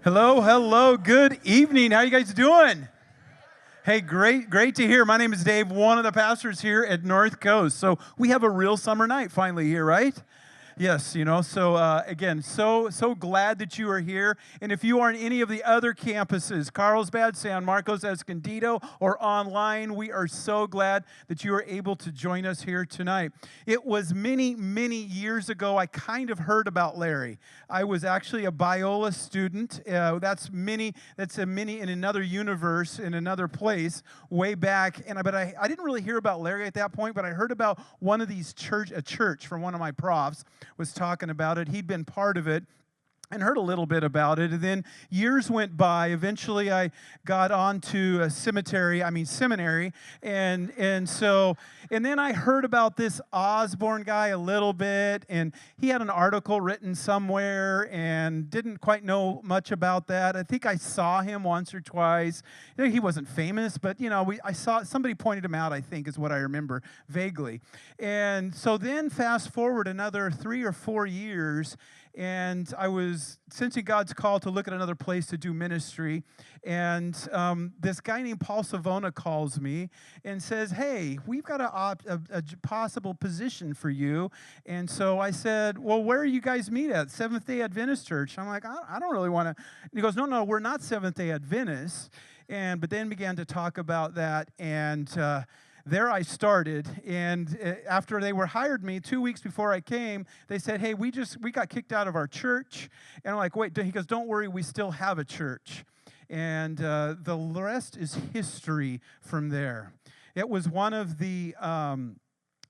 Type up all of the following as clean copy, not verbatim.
Hello, hello, good evening. How you guys doing? Hey, great to hear. My name is Dave, one of the pastors here at North Coast. So we have a real summer night finally here, right? Yes, so again, so glad that you are here. And if you are in any of the other campuses, Carlsbad, San Marcos, Escondido, or online, we are so glad that you are able to join us here tonight. It was many years ago I kind of heard about Larry. I was actually a Biola student. That's a mini in another universe, in another place, way back. But I didn't really hear about Larry at that point, but I heard about one of these a church from one of my profs was talking about it. He'd been part of it and heard a little bit about it. And then years went by. Eventually, I got onto a seminary. And then I heard about this Osborne guy a little bit, and he had an article written somewhere and didn't quite know much about that. I think I saw him once or twice. He wasn't famous, but I saw somebody pointed him out, I think is what I remember vaguely. And so then fast forward another 3 or 4 years, and I was sensing God's call to look at another place to do ministry. And this guy named Paul Savona calls me and says, hey, we've got a possible position for you. And so I said, well, where are you guys meet at? Seventh-day Adventist Church. I'm like, I don't really want to. He goes, no, we're not Seventh-day Adventists. But then began to talk about that, and there I started, and after they hired me 2 weeks before I came, they said, hey, we got kicked out of our church. And I'm like, wait, he goes, don't worry, we still have a church. And the rest is history from there. It was one of the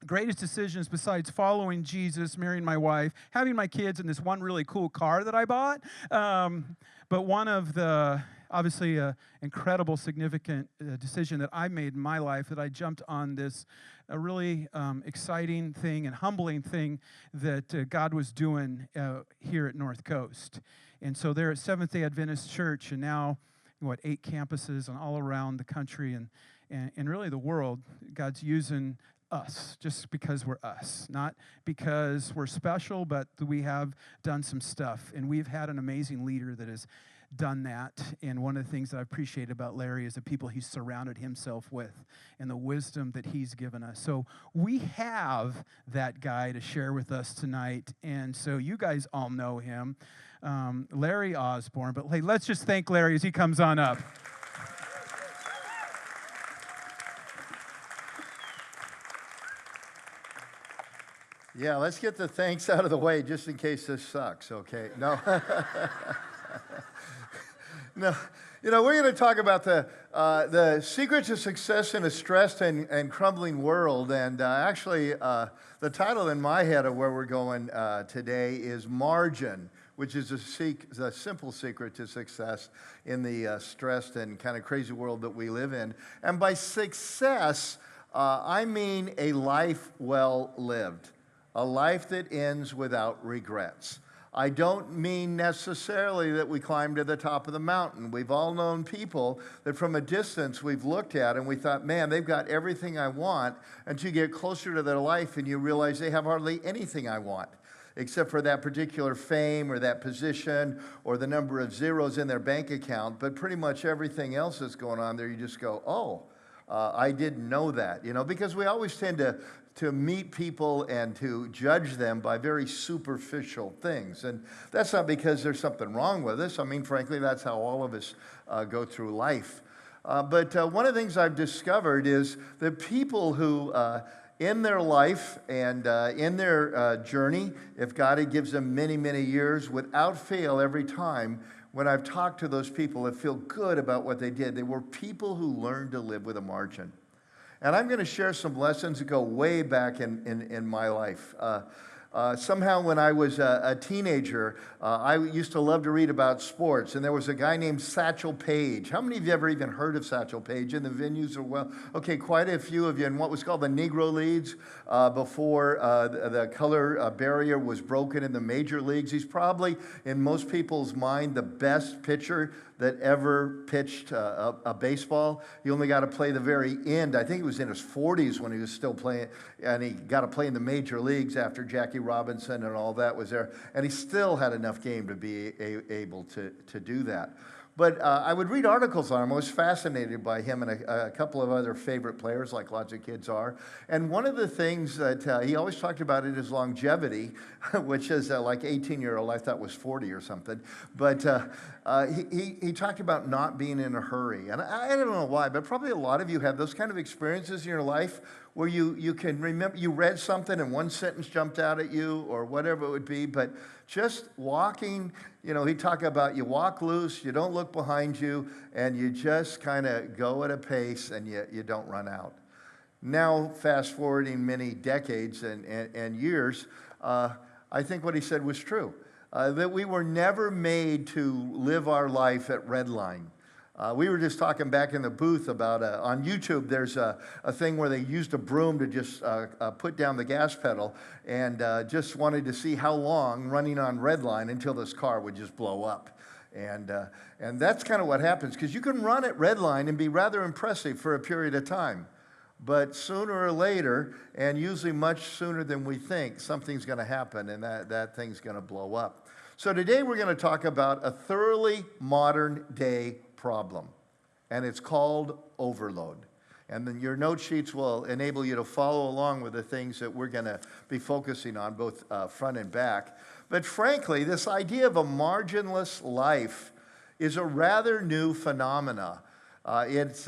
greatest decisions besides following Jesus, marrying my wife, having my kids, and this one really cool car that I bought. But one of the obviously an incredible, significant decision that I made in my life, that I jumped on this really exciting thing and humbling thing that God was doing here at North Coast. And so they're at Seventh-day Adventist Church, and now, 8 campuses and all around the country and really the world. God's using us just because we're us, not because we're special, but we have done some stuff. And we've had an amazing leader that has done that. And one of the things that I appreciate about Larry is the people he's surrounded himself with and the wisdom that he's given us. So we have that guy to share with us tonight. And so you guys all know him, Larry Osborne. But hey, let's just thank Larry as he comes on up. Yeah, let's get the thanks out of the way just in case this sucks, okay? No. No, we're going to talk about the secret to success in a stressed and crumbling world. And actually, the title in my head of where we're going today is Margin, which is a simple secret to success in the stressed and kind of crazy world that we live in. And by success, I mean a life well lived, a life that ends without regrets. I don't mean necessarily that we climb to the top of the mountain. We've all known people that from a distance we've looked at and we thought, man, they've got everything I want, until you get closer to their life and you realize they have hardly anything I want, except for that particular fame or that position or the number of zeros in their bank account. But pretty much everything else that's going on there, you just go, oh, I didn't know that, because we always tend to meet people and to judge them by very superficial things. And that's not because there's something wrong with us. I mean, frankly, that's how all of us go through life. But one of the things I've discovered is that people who, in their life and in their journey, if God gives them many years, without fail every time, when I've talked to those people that feel good about what they did, they were people who learned to live with a margin. And I'm going to share some lessons that go way back in my life. Somehow when I was a teenager, I used to love to read about sports, and there was a guy named Satchel Paige. How many of you ever even heard of Satchel Paige? In the venues or well? Okay, quite a few of you in what was called the Negro Leagues before the color barrier was broken in the major leagues. He's probably, in most people's mind, the best pitcher that ever pitched a baseball. He only got to play the very end. I think he was in his 40s when he was still playing, and he got to play in the major leagues after Jackie Jackie Robinson and all that was there, and he still had enough game to be able to do that. But I would read articles on him. I was fascinated by him and a couple of other favorite players, like lots of kids are. And one of the things that he always talked about is his longevity, which is like 18-year-old, I thought was 40 or something. But he talked about not being in a hurry. And I don't know why, but probably a lot of you have those kind of experiences in your life where you can remember, you read something and one sentence jumped out at you or whatever it would be, but just walking, he talked about you walk loose, you don't look behind you, and you just kind of go at a pace and you don't run out. Now, fast forwarding many decades and years, I think what he said was true, that we were never made to live our life at redline. We were just talking back in the booth about, on YouTube, there's a thing where they used a broom to just put down the gas pedal and just wanted to see how long running on redline until this car would just blow up. And that's kind of what happens, because you can run at redline and be rather impressive for a period of time. But sooner or later, and usually much sooner than we think, something's going to happen and that thing's going to blow up. So today we're going to talk about a thoroughly modern day problem, and it's called overload. And then your note sheets will enable you to follow along with the things that we're going to be focusing on, both front and back. But frankly, this idea of a marginless life is a rather new phenomena. It's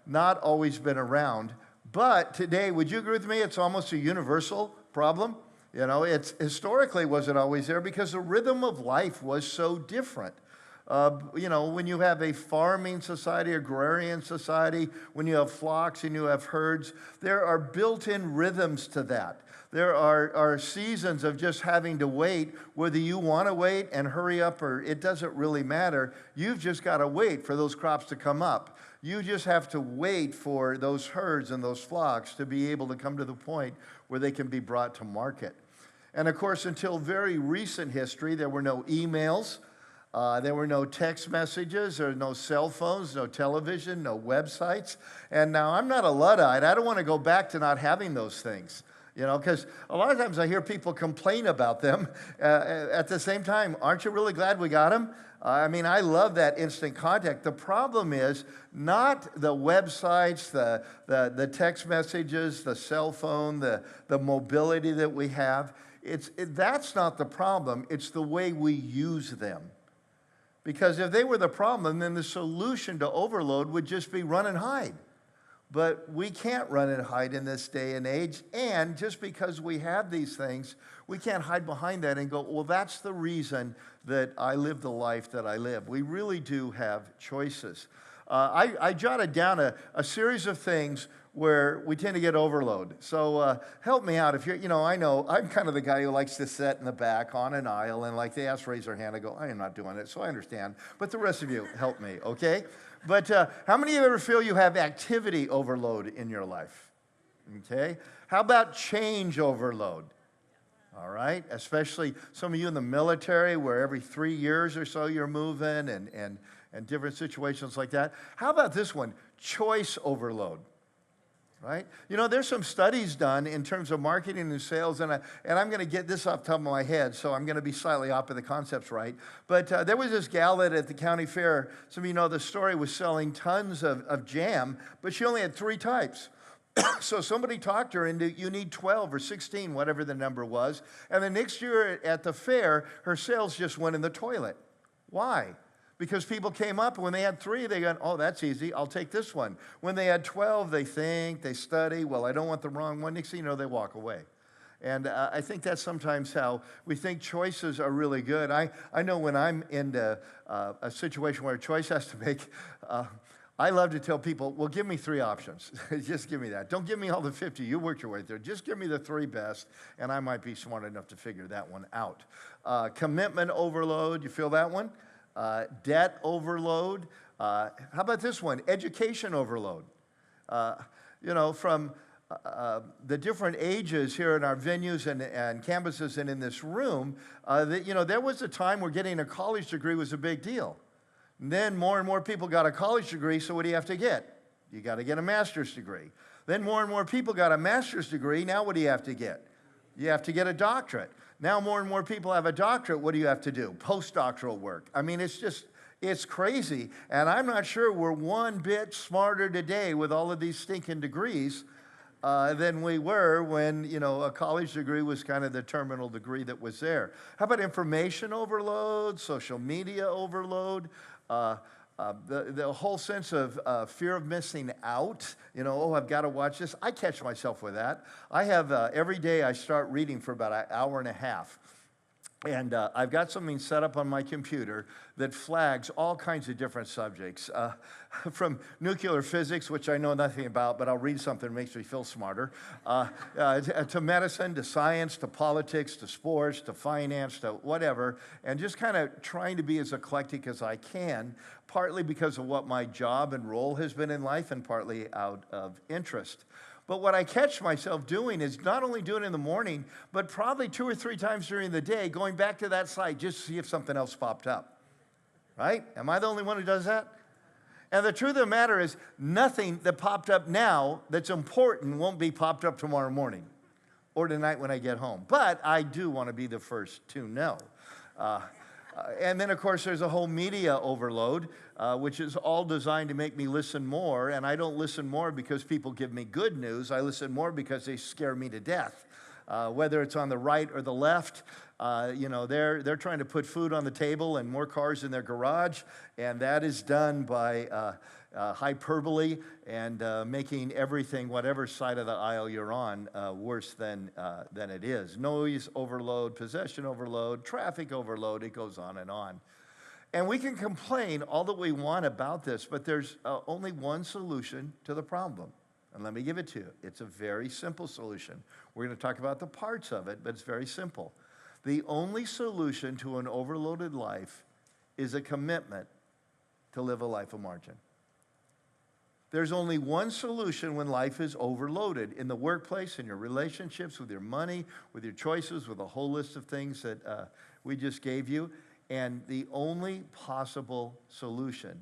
not always been around, but today, would you agree with me, it's almost a universal problem? It's historically wasn't always there because the rhythm of life was so different. When you have a farming society, agrarian society, when you have flocks and you have herds, there are built-in rhythms to that. There are seasons of just having to wait, whether you want to wait and hurry up or it doesn't really matter. You've just got to wait for those crops to come up. You just have to wait for those herds and those flocks to be able to come to the point where they can be brought to market. And of course, until very recent history, there were no emails. There were no text messages, there were no cell phones, no television, no websites. And now I'm not a Luddite. I don't want to go back to not having those things, because a lot of times I hear people complain about them. At the same time, aren't you really glad we got them? I love that instant contact. The problem is not the websites, the text messages, the cell phone, the mobility that we have. That's not the problem. It's the way we use them. Because if they were the problem, then the solution to overload would just be run and hide. But we can't run and hide in this day and age. And just because we have these things, we can't hide behind that and go, well, that's the reason that I live the life that I live. We really do have choices. I jotted down a series of things where we tend to get overload. So help me out. If you're, I know I'm kind of the guy who likes to sit in the back on an aisle and like they ask, raise their hand. I go, I am not doing it, so I understand. But the rest of you, help me, okay? But how many of you ever feel you have activity overload in your life? Okay? How about change overload? All right? Especially some of you in the military where every 3 years or so you're moving and different situations like that. How about this one? Choice overload. Right? There's some studies done in terms of marketing and sales, and I'm going to get this off the top of my head, so I'm going to be slightly off of the concepts right. But there was this gal that at the county fair, some of you know the story, was selling tons of jam, but she only had 3 types. So somebody talked her into, you need 12 or 16, whatever the number was, and the next year at the fair, her sales just went in the toilet. Why? Because people came up, and when they had 3, they went, oh, that's easy, I'll take this one. When they had 12, they think, they study, well, I don't want the wrong one. Next thing you know, they walk away. And I think that's sometimes how we think choices are really good. I know when I'm in a situation where a choice has to make, I love to tell people, well, give me 3 options. Just give me that. Don't give me all the 50. You worked your way through. Just give me the 3 best, and I might be smart enough to figure that one out. Commitment overload, you feel that one? Debt overload. How about this one? Education overload. From the different ages here in our venues and campuses and in this room, there was a time where getting a college degree was a big deal. And then more and more people got a college degree, so what do you have to get? You got to get a master's degree. Then more and more people got a master's degree, now what do you have to get? You have to get a doctorate. Now more and more people have a doctorate. What do you have to do? Postdoctoral work. I mean, it's crazy. And I'm not sure we're one bit smarter today with all of these stinking degrees than we were when, a college degree was kind of the terminal degree that was there. How about information overload, social media overload? The whole sense of fear of missing out, I've got to watch this. I catch myself with that. I have, every day I start reading for about an hour and a half. And I've got something set up on my computer that flags all kinds of different subjects, from nuclear physics, which I know nothing about, but I'll read something that makes me feel smarter, to medicine, to science, to politics, to sports, to finance, to whatever, and just kind of trying to be as eclectic as I can, partly because of what my job and role has been in life, and partly out of interest. But what I catch myself doing is not only doing it in the morning, but probably 2 or 3 times during the day, going back to that site just to see if something else popped up. Right? Am I the only one who does that? And the truth of the matter is, nothing that popped up now that's important won't be popped up tomorrow morning or tonight when I get home. But I do want to be the first to know. And then, of course, there's a whole media overload, which is all designed to make me listen more. And I don't listen more because people give me good news. I listen more because they scare me to death. Whether it's on the right or the left, they're trying to put food on the table and more cars in their garage. And that is done by hyperbole and making everything, whatever side of the aisle you're on, worse than it is. Noise overload, possession overload, traffic overload, it goes on and on. And we can complain all that we want about this, but there's only one solution to the problem. And let me give it to you. It's a very simple solution. We're going to talk about the parts of it, but it's very simple. The only solution to an overloaded life is a commitment to live a life of margin. There's only one solution when life is overloaded in the workplace, in your relationships, with your money, with your choices, with a whole list of things that we just gave you. And the only possible solution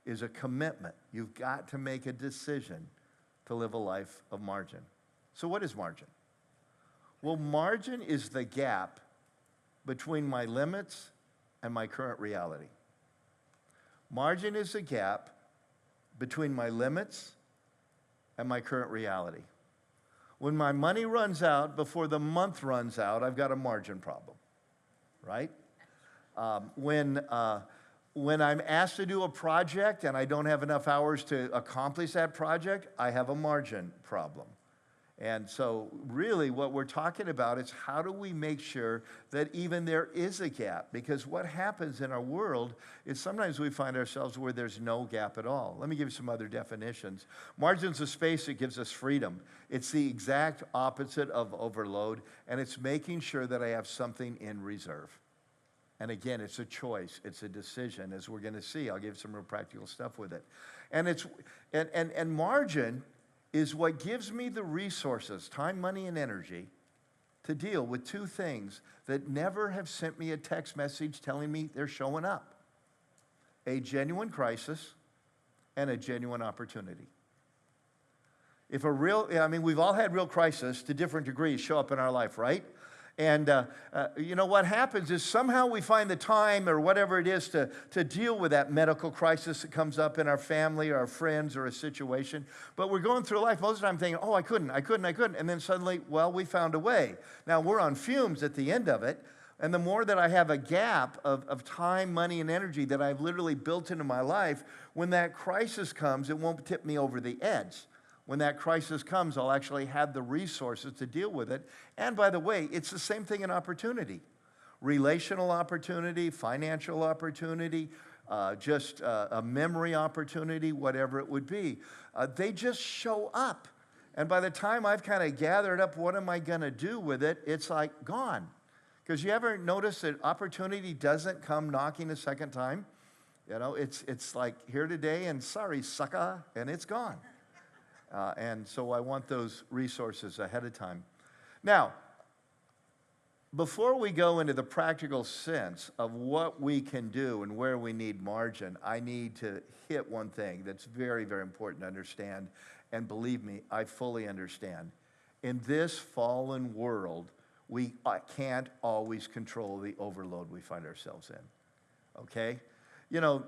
is a commitment. You've got to make a decision to live a life of margin. So what is margin? Well, margin is the gap between my limits and my current reality. Margin is the gap between my limits and my current reality. When my money runs out before the month runs out, I've got a margin problem, right? When I'm asked to do a project and I don't have enough hours to accomplish that project, I have a margin problem. And so really what we're talking about is how do we make sure that even there is a gap? Because what happens in our world is sometimes we find ourselves where there's no gap at all. Let me give you some other definitions. Margin's a space that gives us freedom. It's the exact opposite of overload, and it's making sure that I have something in reserve. And again, it's a choice, it's a decision, as we're going to see. I'll give some real practical stuff with it. And margin is what gives me the resources, time, money, and energy, to deal with two things that never have sent me a text message telling me they're showing up: a genuine crisis and a genuine opportunity. We've all had real crises to different degrees show up in our life, right? And what happens is somehow we find the time or whatever it is to deal with that medical crisis that comes up in our family or our friends or a situation. But we're going through life most of the time thinking, oh, I couldn't. And then suddenly, well, we found a way. Now, we're on fumes at the end of it. And the more that I have a gap of time, money, and energy that I've literally built into my life, when that crisis comes, it won't tip me over the edge. When that crisis comes, I'll actually have the resources to deal with it. And by the way, it's the same thing in opportunity. Relational opportunity, financial opportunity, just a memory opportunity, whatever it would be. They just show up. And by the time I've kind of gathered up what am I going to do with it, it's like gone. Because you ever notice that opportunity doesn't come knocking a second time? It's like here today and sorry, sucker, and it's gone. And so I want those resources ahead of time. Now, before we go into the practical sense of what we can do and where we need margin, I need to hit one thing that's very, very important to understand. And believe me, I fully understand. in this fallen world, we can't always control the overload we find ourselves in, okay? You know,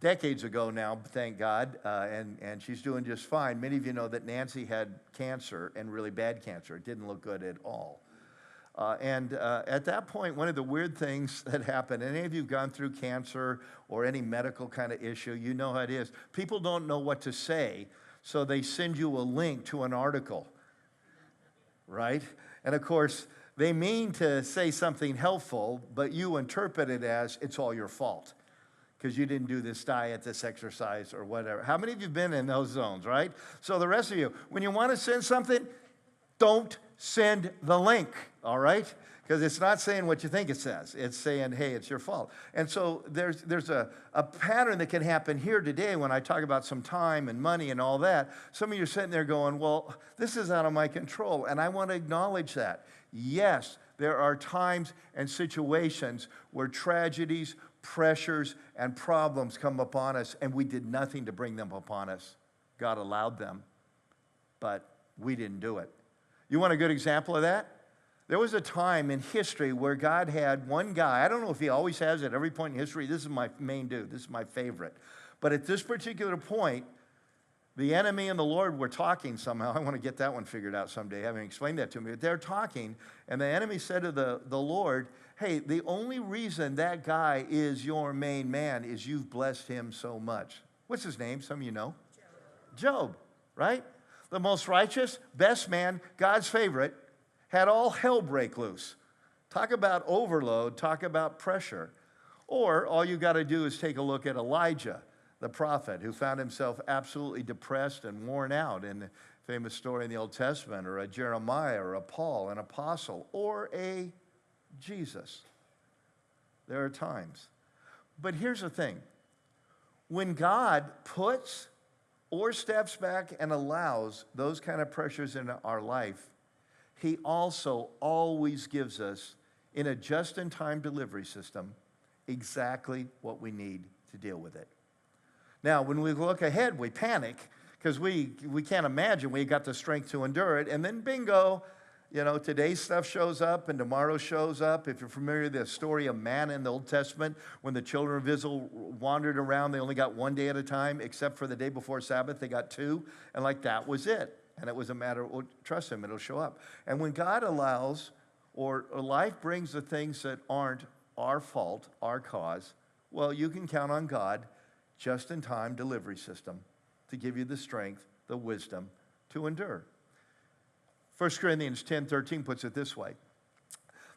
decades ago now, thank God, and she's doing just fine. Many of you know that Nancy had cancer, and really bad cancer. It didn't look good at all. At that point, one of the weird things that happened, any of you have gone through cancer or any medical kind of issue, you know how it is. People don't know what to say, so they send you a link to an article, right? And of course, they mean to say something helpful, but you interpret it as it's all your fault because you didn't do this diet, this exercise, or whatever. How many of you have been in those zones, right? So the rest of you, when you want to send something, don't send the link, all right? Because it's not saying what you think it says. It's saying, hey, it's your fault. And so there's a pattern that can happen here today when I talk about some time and money and all that. Some of you are sitting there going, well, this is out of my control. And I want to acknowledge that. Yes, there are times and situations where tragedies, pressures, and problems come upon us, and we did nothing to bring them upon us. God allowed them, but we didn't do it. You want a good example of that? There was a time in history where God had one guy. I don't know if he always has at every point in history. This is my main dude. This is my favorite. But at this particular point, the enemy and the Lord were talking somehow. I want to get that one figured out someday, having explained that to me. But they're talking, and the enemy said to the Lord, hey, the only reason that guy is your main man is you've blessed him so much. What's his name? Some of you know. Job, right? The most righteous, best man, God's favorite, had all hell break loose. Talk about overload, talk about pressure. Or all you got to do is take a look at Elijah, the prophet, who found himself absolutely depressed and worn out in the famous story in the Old Testament, or a Jeremiah, or a Paul, an apostle, or a Jesus. There are times. But here's the thing. When God puts or steps back and allows those kind of pressures in our life, he also always gives us, in a just-in-time delivery system, exactly what we need to deal with it. Now, when we look ahead, we panic because we can't imagine we got the strength to endure it. And then bingo, you know, today's stuff shows up and tomorrow shows up. If you're familiar with the story of manna in the Old Testament, when the children of Israel wandered around, they only got one day at a time, except for the day before Sabbath, they got two. And like that was it. And it was a matter of, well, trust him, it'll show up. And when God allows, or life brings the things that aren't our fault, our cause, well, you can count on God, just-in-time delivery system, to give you the strength, the wisdom to endure. 1 Corinthians 10:13 puts it this way.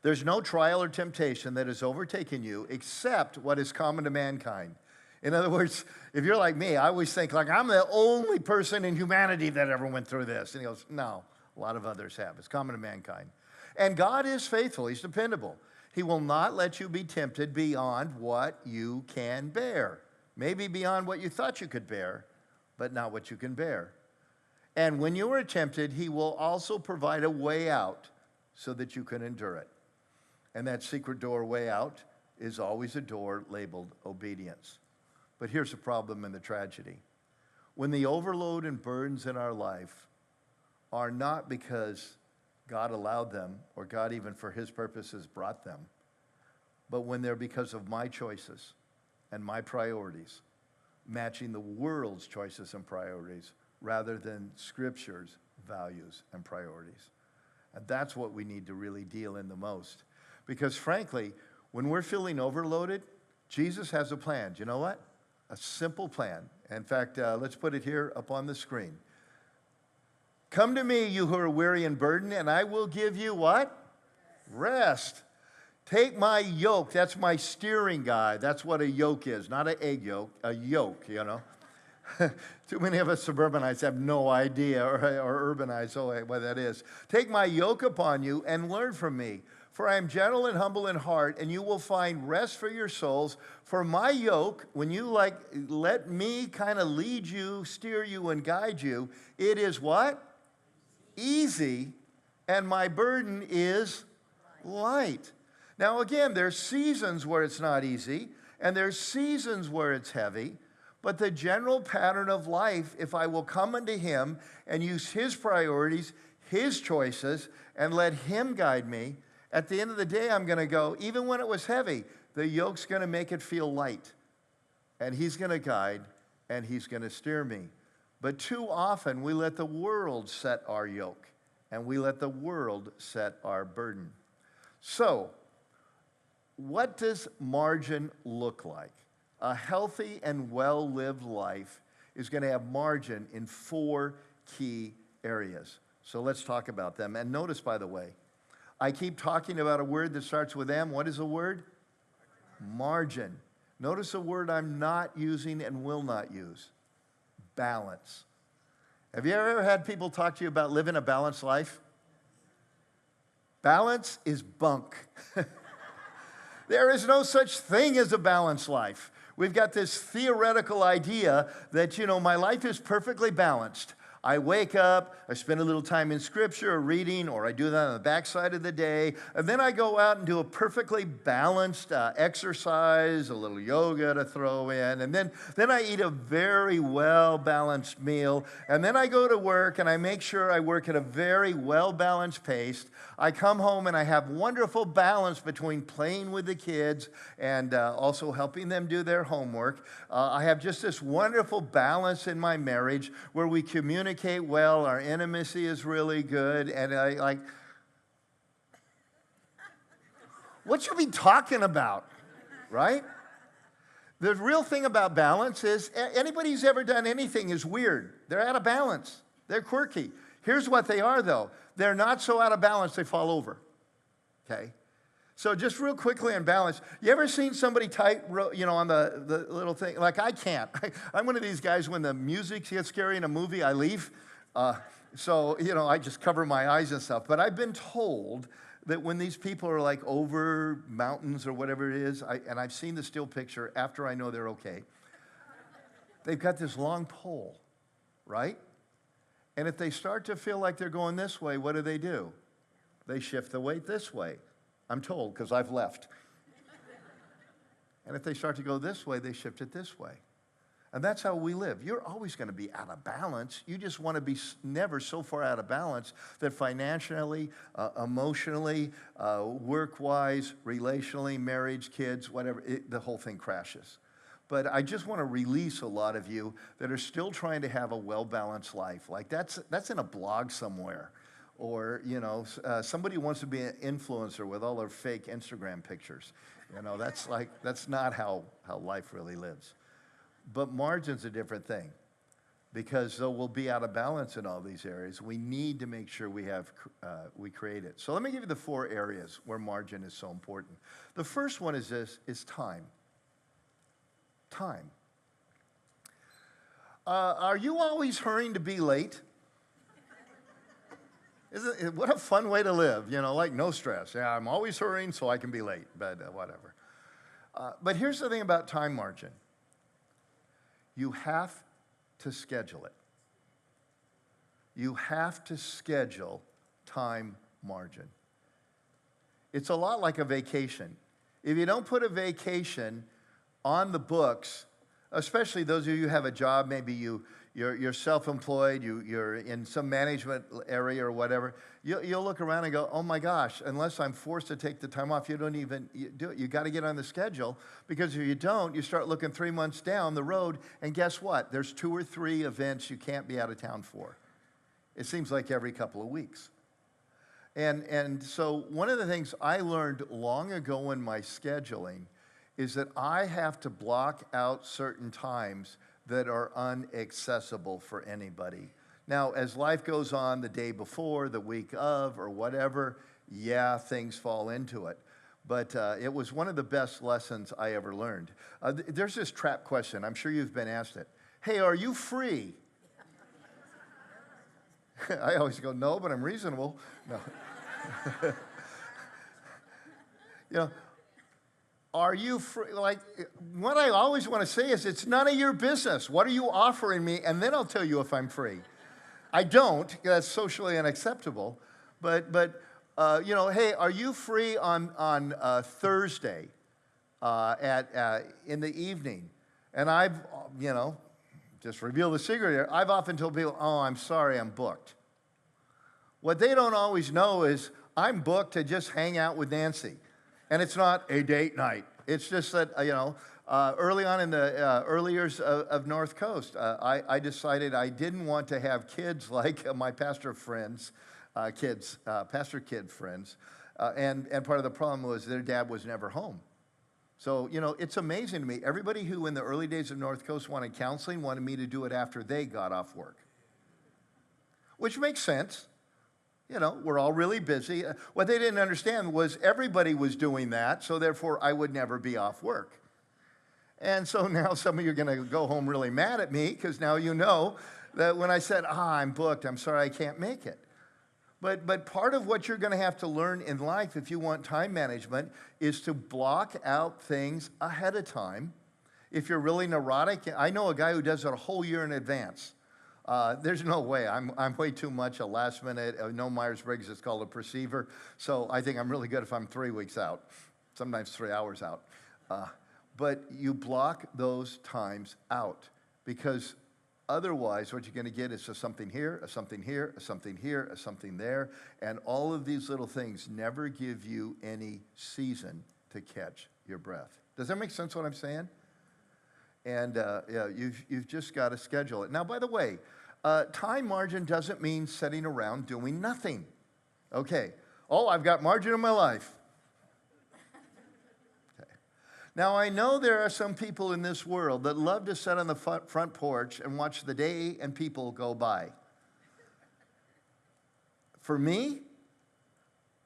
There's no trial or temptation that has overtaken you except what is common to mankind. In other words, if you're like me, I always think like I'm the only person in humanity that ever went through this. And he goes, no, a lot of others have. It's common to mankind. And God is faithful. He's dependable. He will not let you be tempted beyond what you can bear. Maybe beyond what you thought you could bear, but not what you can bear. And when you are tempted, he will also provide a way out so that you can endure it. And that secret door way out is always a door labeled obedience. But here's the problem and the tragedy. When the overload and burdens in our life are not because God allowed them or God even for his purposes brought them, but when they're because of my choices and my priorities, matching the world's choices and priorities rather than Scripture's values and priorities. And that's what we need to really deal in the most. Because frankly, when we're feeling overloaded, Jesus has a plan. Do you know what? A simple plan. In fact, let's put it here up on the screen. Come to me, you who are weary and burdened, and I will give you what? Rest. Take my yoke. That's my steering guide. That's what a yoke is. Not an egg yolk, a yoke, you know. Too many of us suburbanites have no idea, or urbanites, what that is. Take my yoke upon you and learn from me. For I am gentle and humble in heart, and you will find rest for your souls. For my yoke, when you let me kind of lead you, steer you, and guide you, it is what? Easy, and my burden is light. Now again, there's seasons where it's not easy, and there's seasons where it's heavy, but the general pattern of life, if I will come unto him and use his priorities, his choices and let him guide me, at the end of the day, I'm going to go, even when it was heavy, the yoke's going to make it feel light. And he's going to guide, and he's going to steer me. But too often, we let the world set our yoke, and we let the world set our burden. So, what does margin look like? A healthy and well-lived life is going to have margin in 4 key areas. So let's talk about them. And notice, by the way, I keep talking about a word that starts with M. What is the word? Margin. Notice a word I'm not using and will not use. Balance. Have you ever had people talk to you about living a balanced life? Balance is bunk. There is no such thing as a balanced life. We've got this theoretical idea that, my life is perfectly balanced. I wake up, I spend a little time in Scripture or reading, or I do that on the backside of the day, and then I go out and do a perfectly balanced exercise, a little yoga to throw in, and then I eat a very well-balanced meal, and then I go to work, and I make sure I work at a very well-balanced pace. I come home, and I have wonderful balance between playing with the kids and also helping them do their homework. I have just this wonderful balance in my marriage where we communicate well, our intimacy is really good, and what you be talking about, right? The real thing about balance is anybody who's ever done anything is weird. They're out of balance. They're quirky. Here's what they are, though. They're not so out of balance they fall over, okay? So just real quickly on balance, you ever seen somebody tight, on the little thing? Like I can't. I'm one of these guys, when the music gets scary in a movie, I leave. So I just cover my eyes and stuff. But I've been told that when these people are like over mountains or whatever it is, and I've seen the still picture after I know they're okay, they've got this long pole, right? And if they start to feel like they're going this way, what do? They shift the weight this way. I'm told, because I've left. And if they start to go this way, they shift it this way. And that's how we live. You're always going to be out of balance. You just want to be never so far out of balance that financially, emotionally, work-wise, relationally, marriage, kids, whatever, the whole thing crashes. But I just want to release a lot of you that are still trying to have a well-balanced life. Like that's in a blog somewhere. Or, somebody wants to be an influencer with all their fake Instagram pictures. That's not how life really lives. But margin's a different thing. Because though we'll be out of balance in all these areas, we need to make sure we create it. So let me give you the 4 areas where margin is so important. The first one is time. Time. Are you always hurrying to be late? What a fun way to live, like no stress. Yeah, I'm always hurrying so I can be late, but whatever. But here's the thing about time margin. You have to schedule it. You have to schedule time margin. It's a lot like a vacation. If you don't put a vacation on the books, especially those of you who have a job, maybe you're self-employed, you're in some management area or whatever, you'll look around and go, oh my gosh, unless I'm forced to take the time off, you don't even do it. You got to get on the schedule, because if you don't, you start looking 3 months down the road, and guess what? There's 2 or 3 events you can't be out of town for. It seems like every couple of weeks. And so one of the things I learned long ago in my scheduling is that I have to block out certain times that are inaccessible for anybody. Now, as life goes on, the day before, the week of, or whatever, yeah, things fall into it. But it was one of the best lessons I ever learned. There's this trap question. I'm sure you've been asked it. Hey, are you free? I always go, no, but I'm reasonable. No. Are you free? Like, what I always want to say is, it's none of your business. What are you offering me? And then I'll tell you if I'm free. I don't. That's socially unacceptable. But hey, are you free on Thursday in the evening? And I've, just reveal the secret here. I've often told people, oh, I'm sorry, I'm booked. What they don't always know is I'm booked to just hang out with Nancy. And it's not a date night. It's just that, early on in the early years of North Coast, I decided I didn't want to have kids like my pastor friends, pastor kid friends. And part of the problem was their dad was never home. So, it's amazing to me. Everybody who in the early days of North Coast wanted counseling wanted me to do it after they got off work, which makes sense. We're all really busy. What they didn't understand was everybody was doing that, so therefore I would never be off work. And so now some of you are going to go home really mad at me because now you know that when I said, I'm booked, I'm sorry I can't make it. But part of what you're going to have to learn in life if you want time management is to block out things ahead of time. If you're really neurotic, I know a guy who does it a whole year in advance. There's no way. I'm way too much a last minute. No Myers-Briggs is called a perceiver. So I think I'm really good if I'm 3 weeks out, sometimes 3 hours out. But you block those times out because otherwise what you're going to get is a something here, a something here, a something here, a something there. And all of these little things never give you any season to catch your breath. Does that make sense what I'm saying? And you've just got to schedule it. Now, by the way, time margin doesn't mean sitting around doing nothing. Okay. Oh, I've got margin in my life. Okay. Now, I know there are some people in this world that love to sit on the front porch and watch the day and people go by. For me,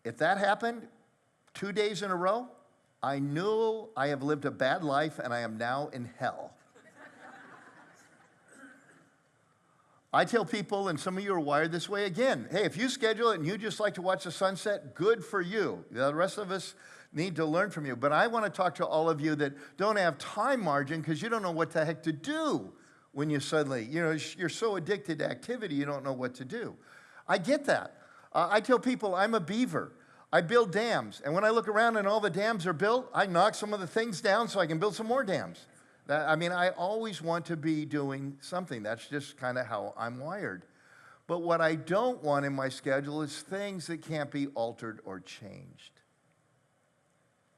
if that happened 2 days in a row, I knew I have lived a bad life and I am now in hell. I tell people, and some of you are wired this way again, hey, if you schedule it and you just like to watch the sunset, good for you. The rest of us need to learn from you. But I want to talk to all of you that don't have time margin because you don't know what the heck to do when you suddenly, you're so addicted to activity, you don't know what to do. I get that. I tell people I'm a beaver. I build dams, and when I look around and all the dams are built, I knock some of the things down so I can build some more dams. I always want to be doing something. That's just kind of how I'm wired. But what I don't want in my schedule is things that can't be altered or changed.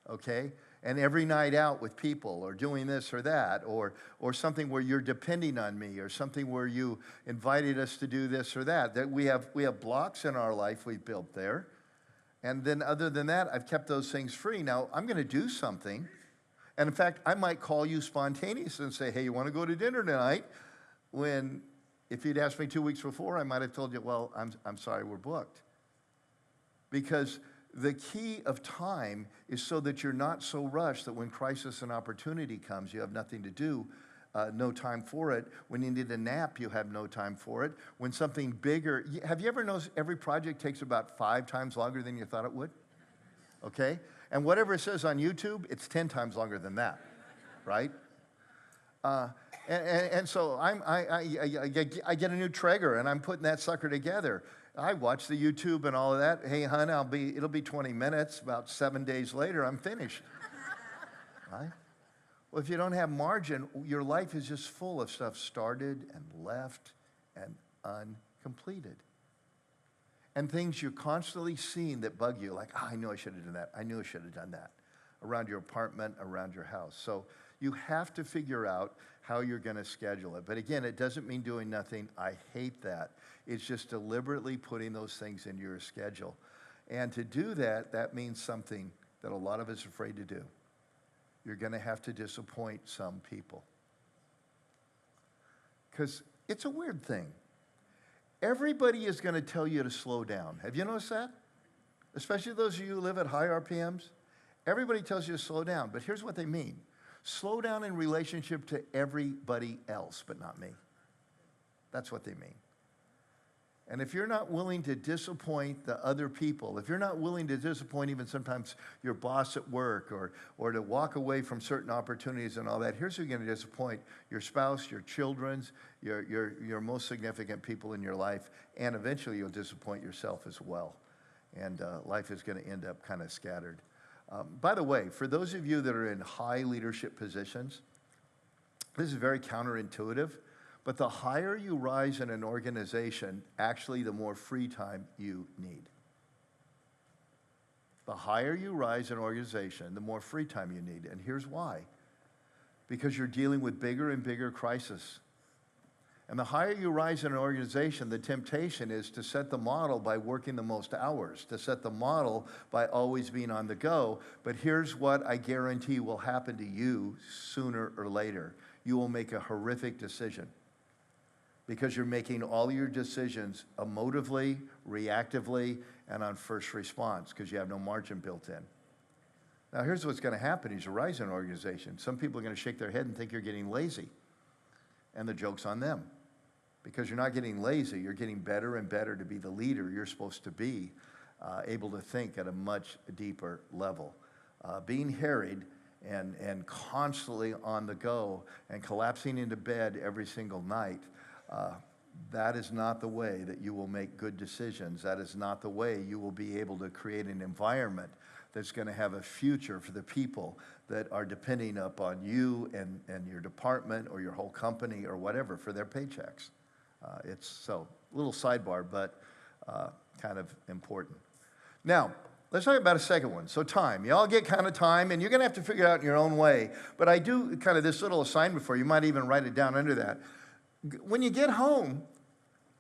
Okay? And every night out with people, or doing this or that, or something where you're depending on me, or something where you invited us to do this or that. That we have blocks in our life we've built there. And then other than that, I've kept those things free. Now, I'm going to do something. And in fact, I might call you spontaneous and say, hey, you want to go to dinner tonight? When, if you'd asked me 2 weeks before, I might have told you, well, I'm sorry, we're booked. Because the key of time is so that you're not so rushed that when crisis and opportunity comes, you have nothing to do. No time for it. When you need a nap, you have no time for it. When something bigger, have you ever noticed every project takes about 5 times longer than you thought it would? Okay? And whatever it says on YouTube, it's 10 times longer than that, right? And so I get a new Traeger, and I'm putting that sucker together. I watch the YouTube and all of that. Hey, hon, it'll be 20 minutes. About 7 days later, I'm finished, right? Well, if you don't have margin, your life is just full of stuff started and left and uncompleted. And things you're constantly seeing that bug you, like, I knew I should have done that. I knew I should have done that. Around your apartment, around your house. So you have to figure out how you're going to schedule it. But again, it doesn't mean doing nothing. I hate that. It's just deliberately putting those things into your schedule. And to do that, that means something that a lot of us are afraid to do. You're going to have to disappoint some people. Because it's a weird thing. Everybody is going to tell you to slow down. Have you noticed that? Especially those of you who live at high RPMs. Everybody tells you to slow down, but here's what they mean. Slow down in relationship to everybody else, but not me. That's what they mean. And if you're not willing to disappoint the other people, if you're not willing to disappoint even sometimes your boss at work or to walk away from certain opportunities and all that, here's who you're going to disappoint: your spouse, your children's, your most significant people in your life, and eventually you'll disappoint yourself as well. And life is going to end up kind of scattered. By the way, for those of you that are in high leadership positions, this is very counterintuitive, But the higher you rise in an organization, actually the more free time you need. The higher you rise in an organization, the more free time you need. And here's why. Because you're dealing with bigger and bigger crises. And the higher you rise in an organization, the temptation is to set the model by working the most hours, to set the model by always being on the go. But here's what I guarantee will happen to you sooner or later. You will make a horrific decision because you're making all your decisions emotively, reactively, and on first response because you have no margin built in. Now, here's what's going to happen as you rise in an organization. Some people are going to shake their head and think you're getting lazy. And the joke's on them. Because you're not getting lazy, you're getting better and better to be the leader you're supposed to be, able to think at a much deeper level. Being harried and constantly on the go and collapsing into bed every single night, that is not the way that you will make good decisions. That is not the way you will be able to create an environment that's going to have a future for the people that are depending upon you and your department or your whole company or whatever for their paychecks. It's so, a little sidebar, but kind of important. Now, let's talk about a second one. So time. You all get kind of time, and you're going to have to figure it out in your own way. But I do kind of this little assignment for you. You might even write it down under that. When you get home,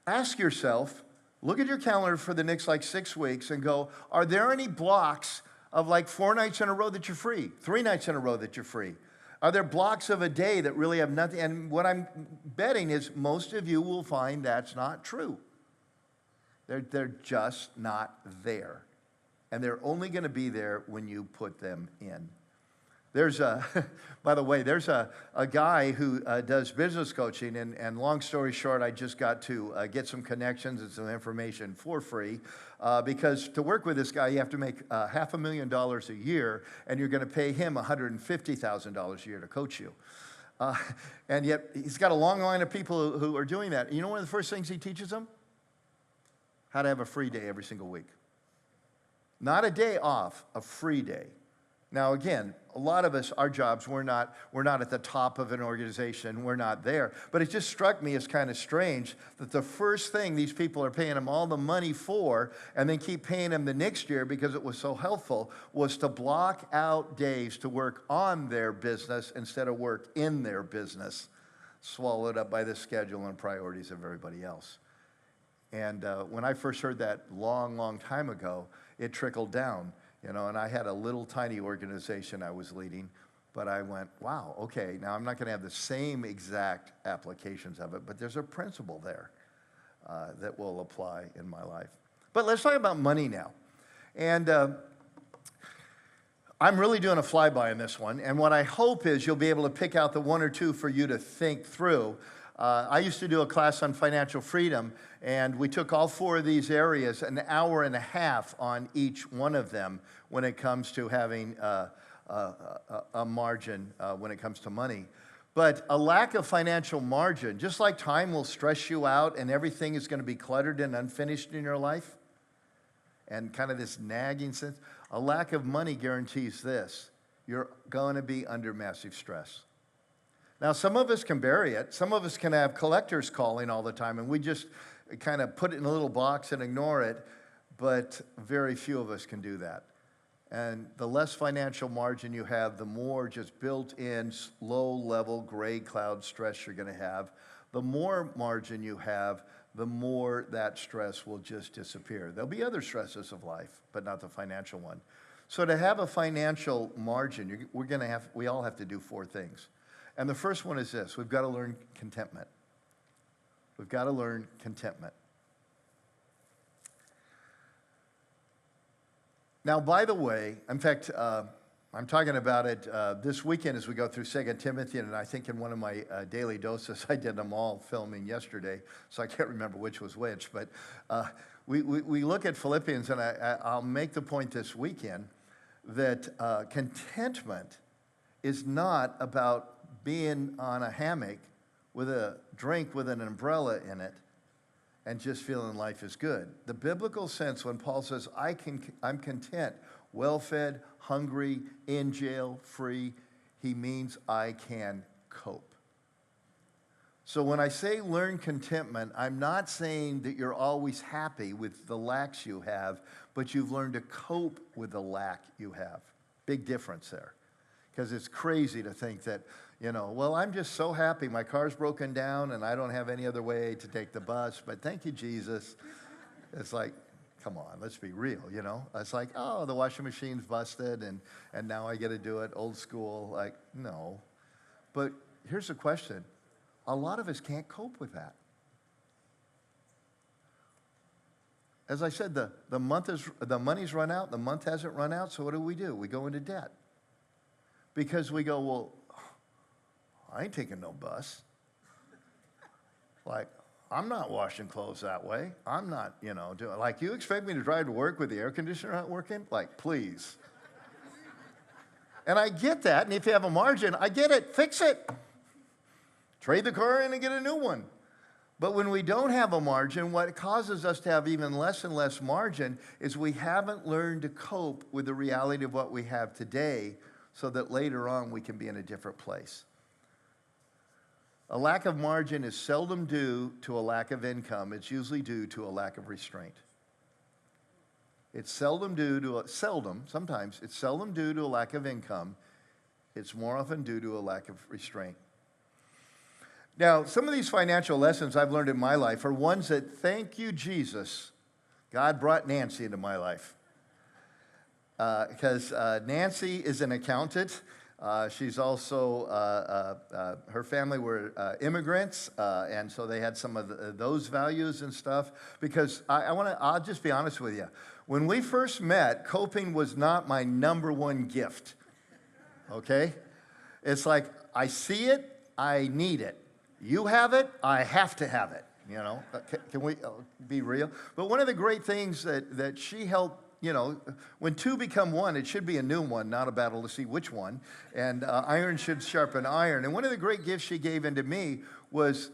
ask yourself, look at your calendar for the next 6 weeks and go, are there any blocks of 4 nights in a row that you're free, 3 nights in a row that you're free? Are there blocks of a day that really have nothing? And what I'm betting is most of you will find that's not true. They're just not there. And they're only going to be there when you put them in. There's by the way, there's a guy who does business coaching, and long story short, I just got to get some connections and some information for free, because to work with this guy, you have to make $500,000 a year, and you're going to pay him $150,000 a year to coach you. And yet, he's got a long line of people who are doing that. You know one of the first things he teaches them? How to have a free day every single week. Not a day off, a free day. Now, again, a lot of us, our jobs, we're not at the top of an organization. We're not there. But it just struck me as kind of strange that the first thing these people are paying them all the money for and then keep paying them the next year because it was so helpful was to block out days to work on their business instead of work in their business, swallowed up by the schedule and priorities of everybody else. And when I first heard that long time ago, it trickled down. And I had a little tiny organization I was leading, but I went, wow, okay, now I'm not going to have the same exact applications of it, but there's a principle there that will apply in my life. But let's talk about money now. And I'm really doing a flyby on this one, and what I hope is you'll be able to pick out the one or two for you to think through. I used to do a class on financial freedom, and we took all 4 of these areas, an hour and a half on each one of them when it comes to having a margin when it comes to money. But a lack of financial margin, just like time will stress you out and everything is going to be cluttered and unfinished in your life, and kind of this nagging sense, a lack of money guarantees this: you're going to be under massive stress. Now, some of us can bury it. Some of us can have collectors calling all the time, and we just kind of put it in a little box and ignore it, but very few of us can do that. And the less financial margin you have, the more just built-in, low-level, gray cloud stress you're going to have. The more margin you have, the more that stress will just disappear. There'll be other stresses of life, but not the financial one. So to have a financial margin, we all have to do 4 things. And the first one is this: we've got to learn contentment. We've got to learn contentment. Now, by the way, in fact, I'm talking about it this weekend as we go through 2 Timothy, and I think in one of my daily doses, I did them all filming yesterday, so I can't remember which was which. But we look at Philippians, and I'll make the point this weekend that contentment is not about being on a hammock with a drink with an umbrella in it and just feeling life is good. The biblical sense when Paul says, I'm content, well-fed, hungry, in jail, free, he means I can cope. So when I say learn contentment, I'm not saying that you're always happy with the lacks you have, but you've learned to cope with the lack you have. Big difference there. Because it's crazy to think that, well, I'm just so happy my car's broken down and I don't have any other way to take the bus, but thank you, Jesus. It's like, come on, let's be real, It's like, oh, the washing machine's busted and now I get to do it old school. Like, no. But here's the question. A lot of us can't cope with that. As I said, the money's run out, the month hasn't run out, so what do? We go into debt. Because we go, well, I ain't taking no bus. Like, I'm not washing clothes that way. I'm not, doing, like, you expect me to drive to work with the air conditioner not working? Like, please. And I get that, and if you have a margin, I get it, fix it. Trade the car in and get a new one. But when we don't have a margin, what causes us to have even less and less margin is we haven't learned to cope with the reality of what we have today so that later on we can be in a different place. A lack of margin is seldom due to a lack of income. It's usually due to a lack of restraint. Sometimes it's seldom due to a lack of income. It's more often due to a lack of restraint. Now, some of these financial lessons I've learned in my life are ones that, thank you, Jesus, God brought Nancy into my life. Because Nancy is an accountant. She's also, her family were immigrants, and so they had some of those values and stuff. Because I'll just be honest with you. When we first met, coping was not my number one gift, okay? It's like, I see it, I need it. You have it, I have to have it, Can we be real? But one of the great things that she helped, when two become one, it should be a new one, not a battle to see which one. And iron should sharpen iron. And one of the great gifts she gave into me was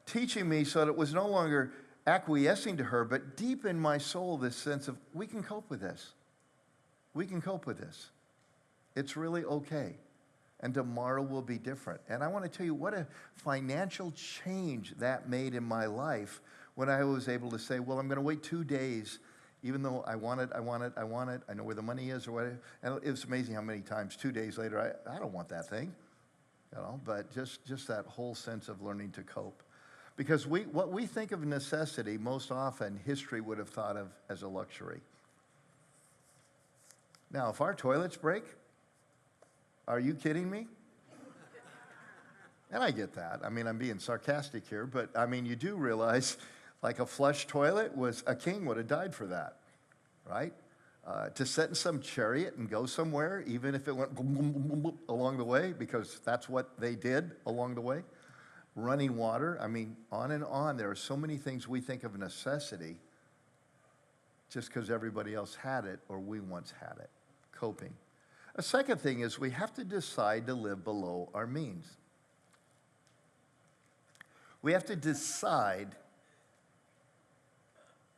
teaching me so that it was no longer acquiescing to her, but deep in my soul, this sense of, we can cope with this. We can cope with this. It's really okay. And tomorrow will be different. And I want to tell you what a financial change that made in my life when I was able to say, well, I'm going to wait 2 days, even though I want it, I know where the money is or whatever. And it was amazing how many times 2 days later, I don't want that thing, but just that whole sense of learning to cope. Because what we think of necessity, most often history would have thought of as a luxury. Now, if our toilets break, are you kidding me? And I get that. I mean, I'm being sarcastic here, but I mean, you do realize, like a flush toilet a king would have died for that, right? To sit in some chariot and go somewhere, even if it went boom, boom, boom, boom, boom, along the way, because that's what they did along the way. Running water, I mean, on and on. There are so many things we think of necessity just because everybody else had it or we once had it. Coping. A second thing is we have to decide to live below our means. We have to decide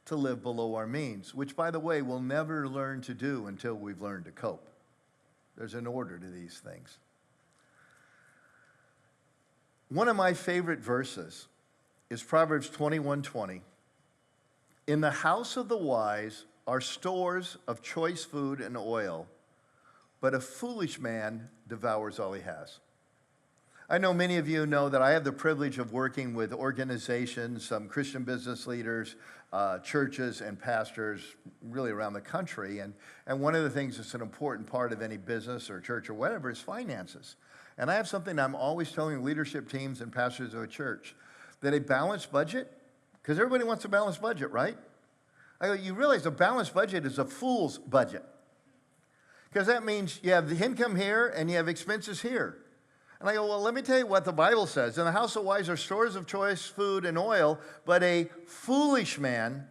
to live below our means, which, by the way, we'll never learn to do until we've learned to cope. There's an order to these things. One of my favorite verses is Proverbs 21:20. In the house of the wise are stores of choice food and oil, but a foolish man devours all he has. I know many of you know that I have the privilege of working with organizations, some Christian business leaders, churches, and pastors really around the country. And one of the things that's an important part of any business or church or whatever is finances. And I have something I'm always telling leadership teams and pastors of a church, that a balanced budget, because everybody wants a balanced budget, right? I go, you realize a balanced budget is a fool's budget. Because that means you have the income here and you have expenses here. And I go, well, let me tell you what the Bible says. In the house of wise are stores of choice food and oil, but a foolish man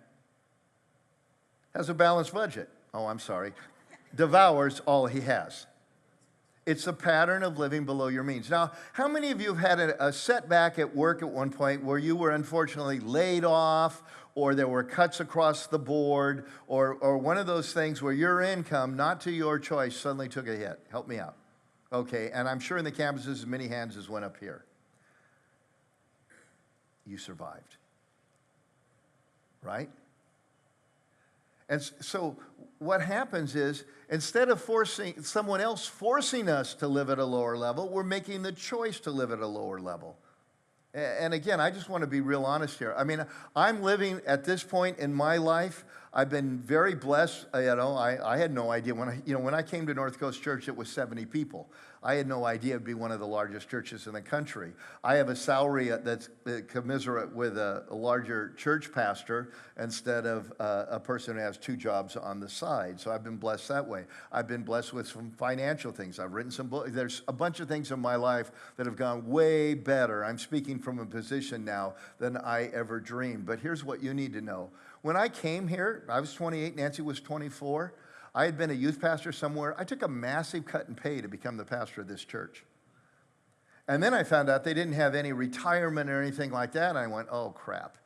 has a balanced budget. Oh, I'm sorry. Devours all he has. It's a pattern of living below your means. Now, how many of you have had a setback at work at one point where you were unfortunately laid off, or there were cuts across the board, or one of those things where your income, not to your choice, suddenly took a hit? Help me out. Okay, and I'm sure in the campuses, as many hands as went up here. you survived. Right? And so what happens is, instead of forcing someone else forcing us to live at a lower level, we're making the choice to live at a lower level. And again, I just want to be real honest here. I mean, I'm living at this point in my life. I've been very blessed. I had no idea when I came to North Coast Church, it was 70 people. I had no idea it'd be one of the largest churches in the country. I have a salary that's commensurate with a larger church pastor instead of a person who has 2 jobs on the side. So I've been blessed that way. I've been blessed with some financial things. I've written some books. There's a bunch of things in my life that have gone way better. I'm speaking from a position now than I ever dreamed. But here's what you need to know. When I came here, I was 28, Nancy was 24. I had been a youth pastor somewhere. I took a massive cut in pay to become the pastor of this church. And then I found out they didn't have any retirement or anything like that. And I went, oh, crap.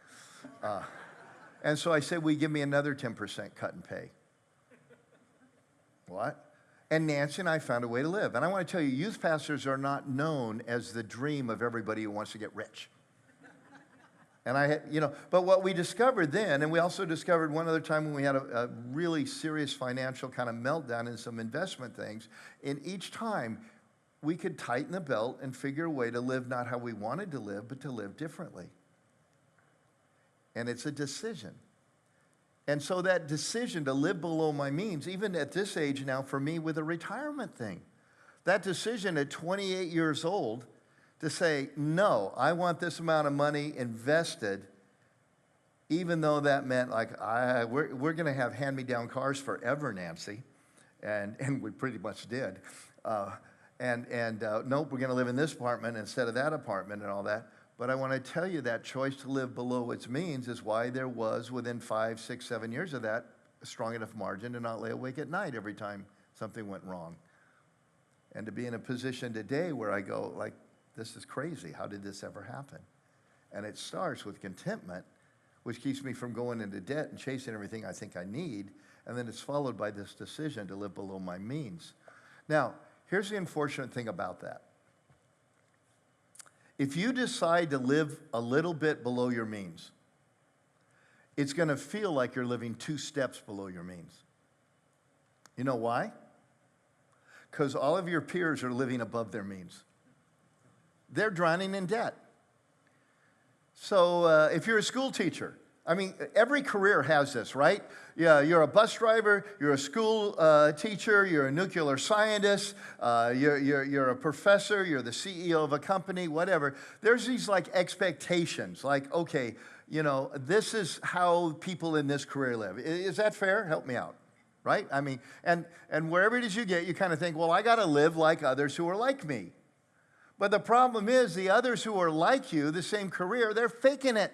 And so I said, will you give me another 10% cut in pay? What? And Nancy and I found a way to live. And I want to tell you, youth pastors are not known as the dream of everybody who wants to get rich. And I had, but what we discovered then, and we also discovered one other time when we had a really serious financial kind of meltdown in some investment things, in each time we could tighten the belt and figure a way to live not how we wanted to live, but to live differently. And it's a decision. And so that decision to live below my means, even at this age now for me with a retirement thing, that decision at 28 years old, to say, no, I want this amount of money invested, even though that meant we're going to have hand-me-down cars forever, Nancy, and we pretty much did. Nope, we're going to live in this apartment instead of that apartment and all that. But I want to tell you that choice to live below its means is why there was, within 5, 6, 7 years of that, a strong enough margin to not lay awake at night every time something went wrong. And to be in a position today where I go, this is crazy. How did this ever happen? And it starts with contentment, which keeps me from going into debt and chasing everything I think I need. And then it's followed by this decision to live below my means. Now, here's the unfortunate thing about that. If you decide to live a little bit below your means, it's going to feel like you're living 2 steps below your means. You know why? Because all of your peers are living above their means. They're drowning in debt. So if you're a school teacher, I mean, every career has this, right? Yeah, you're a bus driver, you're a school teacher, you're a nuclear scientist, you're a professor, you're the CEO of a company, whatever. There's these expectations, okay, this is how people in this career live. Is that fair? Help me out, right? I mean, and wherever it is you get, you kind of think, well, I got to live like others who are like me. But the problem is the others who are like you, the same career, they're faking it.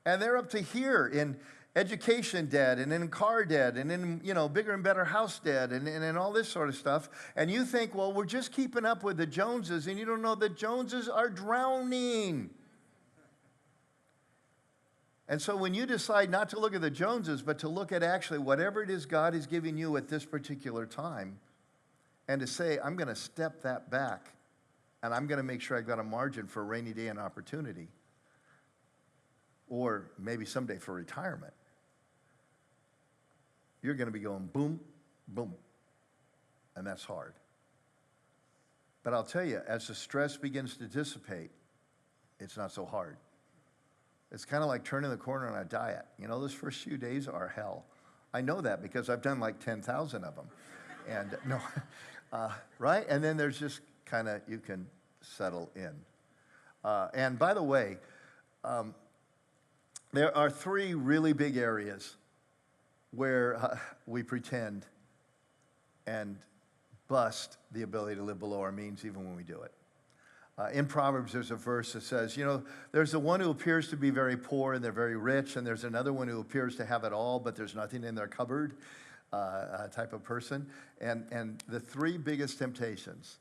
And they're up to here in education debt and in car debt and in, bigger and better house debt and all this sort of stuff. And you think, well, we're just keeping up with the Joneses, and you don't know the Joneses are drowning. And so when you decide not to look at the Joneses, but to look at actually whatever it is God is giving you at this particular time, and to say, I'm going to step that back, and I'm going to make sure I've got a margin for a rainy day and opportunity, or maybe someday for retirement, you're going to be going boom, boom, and that's hard. But I'll tell you, as the stress begins to dissipate, it's not so hard. It's kind of like turning the corner on a diet. Those first few days are hell. I know that because I've done 10,000 of them. And right? And then there's just kind of, you can settle in. And by the way, there are 3 really big areas where we pretend and bust the ability to live below our means even when we do it. In Proverbs, there's a verse that says, there's the one who appears to be very poor and they're very rich, and there's another one who appears to have it all, but there's nothing in their cupboard, type of person. And the 3 biggest temptations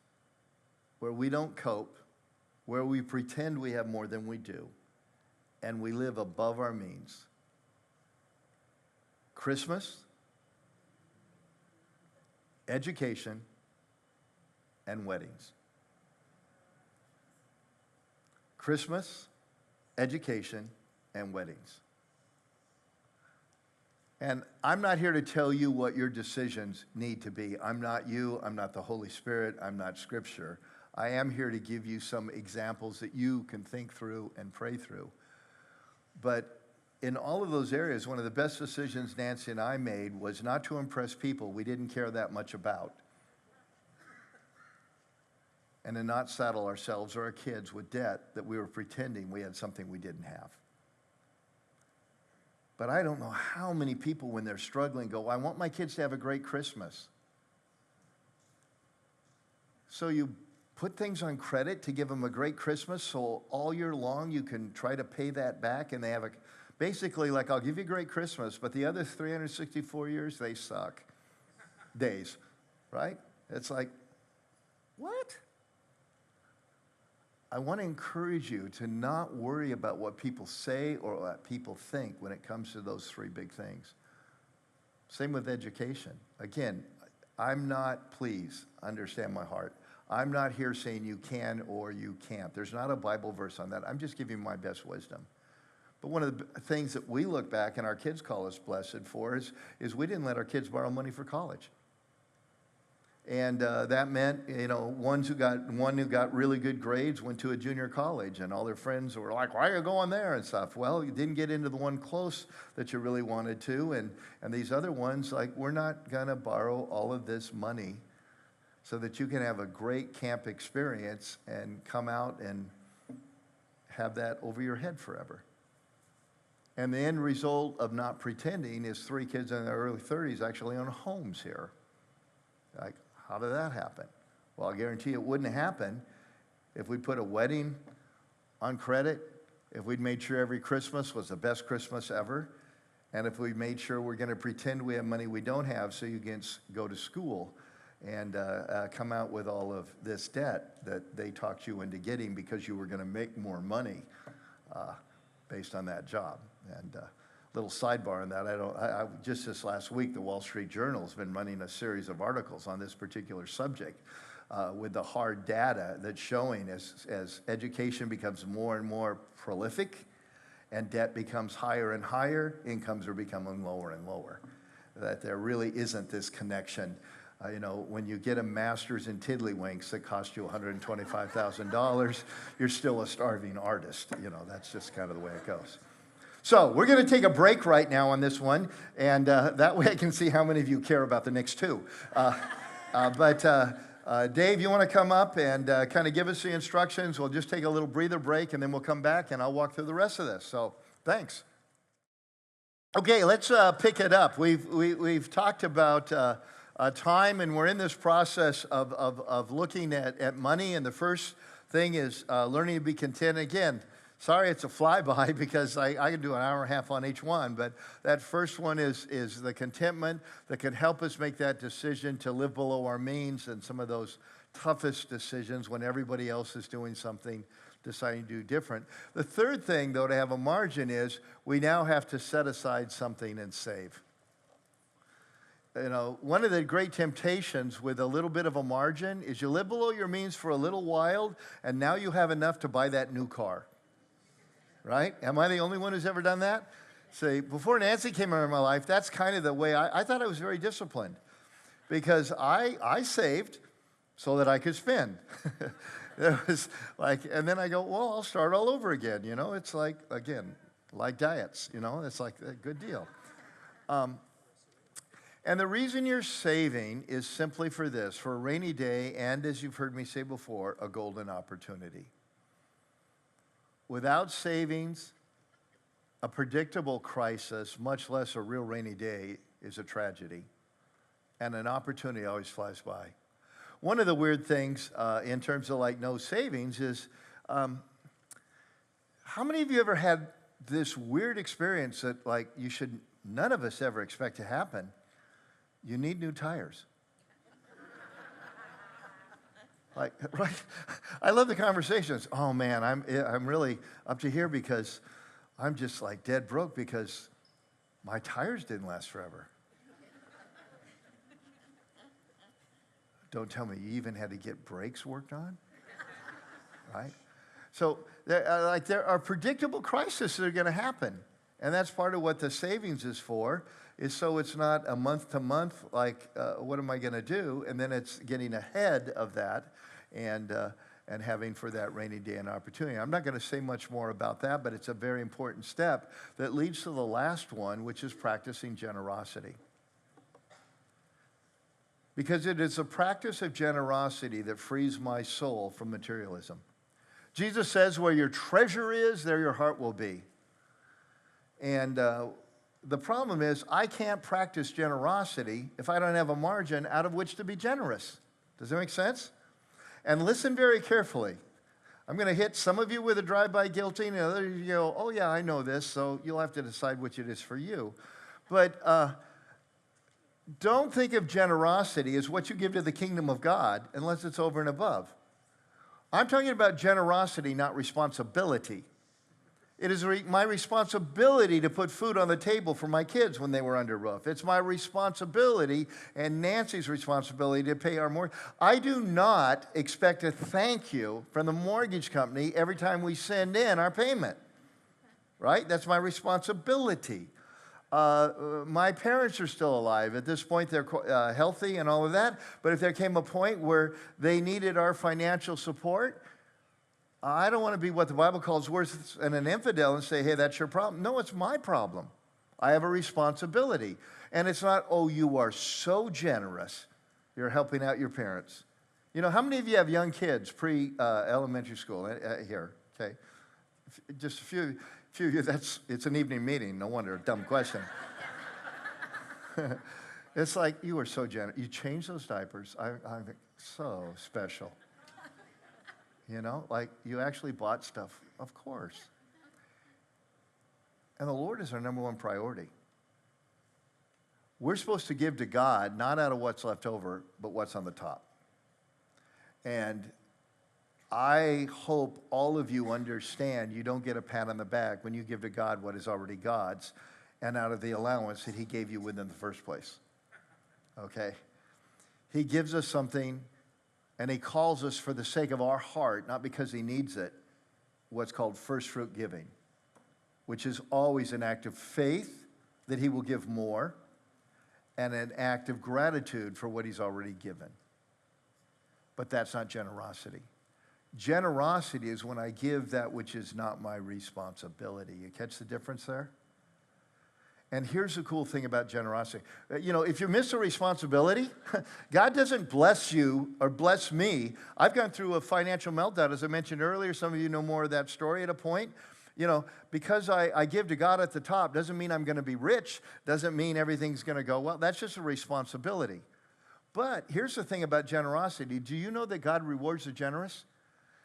where we don't cope, where we pretend we have more than we do, and we live above our means. Christmas, education, and weddings. Christmas, education, and weddings. And I'm not here to tell you what your decisions need to be. I'm not you. I'm not the Holy Spirit. I'm not Scripture. I am here to give you some examples that you can think through and pray through. But in all of those areas, one of the best decisions Nancy and I made was not to impress people we didn't care that much about, and to not saddle ourselves or our kids with debt that we were pretending we had something we didn't have. But I don't know how many people, when they're struggling, go, I want my kids to have a great Christmas. So you put things on credit to give them a great Christmas, so all year long you can try to pay that back, and they have basically like, I'll give you a great Christmas, but the other 364 years, they suck. Days, right? It's like, what? I want to encourage you to not worry about what people say or what people think when it comes to those three big things. Same with education. Again, I'm not, please understand my heart, I'm not here saying you can or you can't. There's not a Bible verse on that. I'm just giving you my best wisdom. But one of the things that we look back and our kids call us blessed for is we didn't let our kids borrow money for college. And that meant, one who got really good grades went to a junior college, and all their friends were like, why are you going there and stuff? Well, you didn't get into the one close that you really wanted to, and these other ones, like, we're not going to borrow all of this money so that you can have a great camp experience and come out and have that over your head forever. And the end result of not pretending is 3 kids in their early 30s actually own homes here. Like, how did that happen? Well, I guarantee it wouldn't happen if we put a wedding on credit, if we'd made sure every Christmas was the best Christmas ever, and if we made sure we're going to pretend we have money we don't have so you can go to school and come out with all of this debt that they talked you into getting because you were going to make more money based on that job. And little sidebar on that, I just this last week, the Wall Street Journal has been running a series of articles on this particular subject with the hard data that's showing as education becomes more and more prolific and debt becomes higher and higher, incomes are becoming lower and lower. That there really isn't this connection. When you get a master's in tiddlywinks that cost you $125,000, you're still a starving artist. That's just kind of the way it goes. So we're going to take a break right now on this one, and that way I can see how many of you care about the next two. Dave, you want to come up and kind of give us the instructions? We'll just take a little breather break, and then we'll come back, and I'll walk through the rest of this. So thanks. Okay, let's pick it up. We've talked about time, and we're in this process of looking at money, and the first thing is learning to be content. Again, sorry, it's a flyby because I can do an hour and a half on each one, but that first one is the contentment that can help us make that decision to live below our means and some of those toughest decisions when everybody else is doing something, deciding to do different. The third thing, though, to have a margin is we now have to set aside something and save. One of the great temptations with a little bit of a margin is you live below your means for a little while, and now you have enough to buy that new car. Right? Am I the only one who's ever done that? See, before Nancy came into my life, that's kind of the way I thought I was very disciplined because I saved so that I could spend. It was like, and then I go, well, I'll start all over again. It's like, again, like diets, it's like a good deal. And the reason you're saving is simply for this, for a rainy day, and as you've heard me say before, a golden opportunity. Without savings, a predictable crisis, much less a real rainy day, is a tragedy. And an opportunity always flies by. One of the weird things in terms of like no savings is, how many of you ever had this weird experience that like none of us ever expect to happen? You need new tires. Like, right? I love the conversations. Oh man, I'm really up to here because I'm just like dead broke because my tires didn't last forever. Don't tell me you even had to get brakes worked on, right? So there are predictable crises that are going to happen. And that's part of what the savings is for, is so it's not a month to month, like, what am I going to do? And then it's getting ahead of that and having for that rainy day an opportunity. I'm not going to say much more about that, but it's a very important step that leads to the last one, which is practicing generosity. Because it is a practice of generosity that frees my soul from materialism. Jesus says, where your treasure is, there your heart will be. And the problem is, I can't practice generosity if I don't have a margin out of which to be generous. Does that make sense? And listen very carefully. I'm going to hit some of you with a drive-by guilty, and others you go, oh yeah, I know this, so you'll have to decide which it is for you. But don't think of generosity as what you give to the kingdom of God unless it's over and above. I'm talking about generosity, not responsibility. It is my responsibility to put food on the table for my kids when they were under roof. It's my responsibility and Nancy's responsibility to pay our mortgage. I do not expect a thank you from the mortgage company every time we send in our payment, right? That's my responsibility. My parents are still alive. At this point, they're healthy and all of that. But if there came a point where they needed our financial support, I don't want to be what the Bible calls worse than an infidel and say, hey, that's your problem. No, it's my problem. I have a responsibility. And it's not, oh, you are so generous. You're helping out your parents. You know, how many of you have young kids pre-elementary school here? Okay. Just a few of you, it's an evening meeting. No wonder, a dumb question. It's like, you are so generous. You change those diapers. I'm so special. You know, like you actually bought stuff, of course. And the Lord is our number one priority. We're supposed to give to God, not out of what's left over, but what's on the top. And I hope all of you understand you don't get a pat on the back when you give to God what is already God's and out of the allowance that he gave you within the first place. Okay? He gives us something. And he calls us for the sake of our heart, not because he needs it, what's called first fruit giving, which is always an act of faith that he will give more and an act of gratitude for what he's already given. But that's not generosity. Generosity is when I give that which is not my responsibility. You catch the difference there? And here's the cool thing about generosity. You know, if you miss a responsibility, God doesn't bless you or bless me. I've gone through a financial meltdown, as I mentioned earlier. Some of you know more of that story at a point. You know, because I give to God at the top doesn't mean I'm going to be rich, doesn't mean everything's going to go well. That's just a responsibility. But here's the thing about generosity. Do you know that God rewards the generous?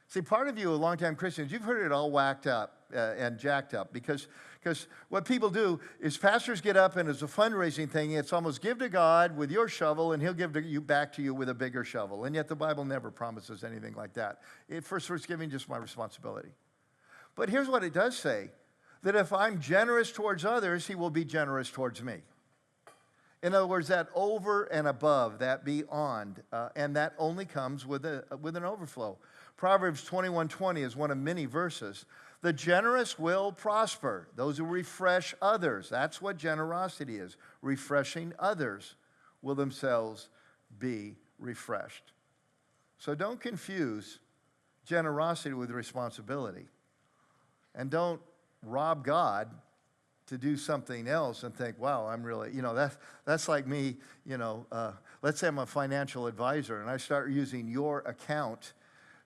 See, part of you, longtime Christians, you've heard it all whacked up and jacked up because what people do is pastors get up and it's a fundraising thing. It's almost give to God with your shovel and he'll give back to you with a bigger shovel. And yet the Bible never promises anything like that. First fruits giving, just my responsibility. But here's what it does say, that if I'm generous towards others, he will be generous towards me. In other words, that over and above, that beyond, and that only comes with an overflow. Proverbs 21:20 is one of many verses. The generous will prosper. Those who refresh others. That's what generosity is. Refreshing others will themselves be refreshed. So don't confuse generosity with responsibility. And don't rob God to do something else and think, wow, I'm really, you know, that's like me, you know, let's say I'm a financial advisor and I start using your account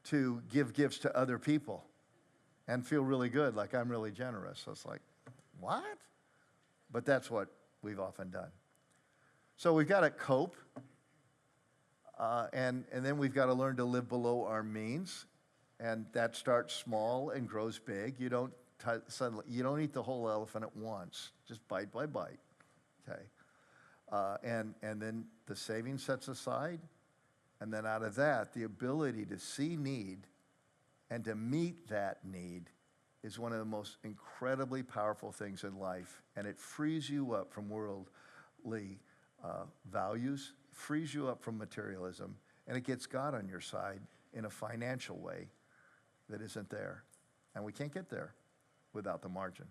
to give gifts to other people and feel really good, like I'm really generous. So it's like, what? But that's what we've often done. So we've got to cope, and then we've got to learn to live below our means, and that starts small and grows big. You don't eat the whole elephant at once, just bite by bite, okay? And then the savings sets aside, and then out of that, the ability to see need and to meet that need is one of the most incredibly powerful things in life. And it frees you up from worldly values, frees you up from materialism, and it gets God on your side in a financial way that isn't there. And we can't get there without the margin.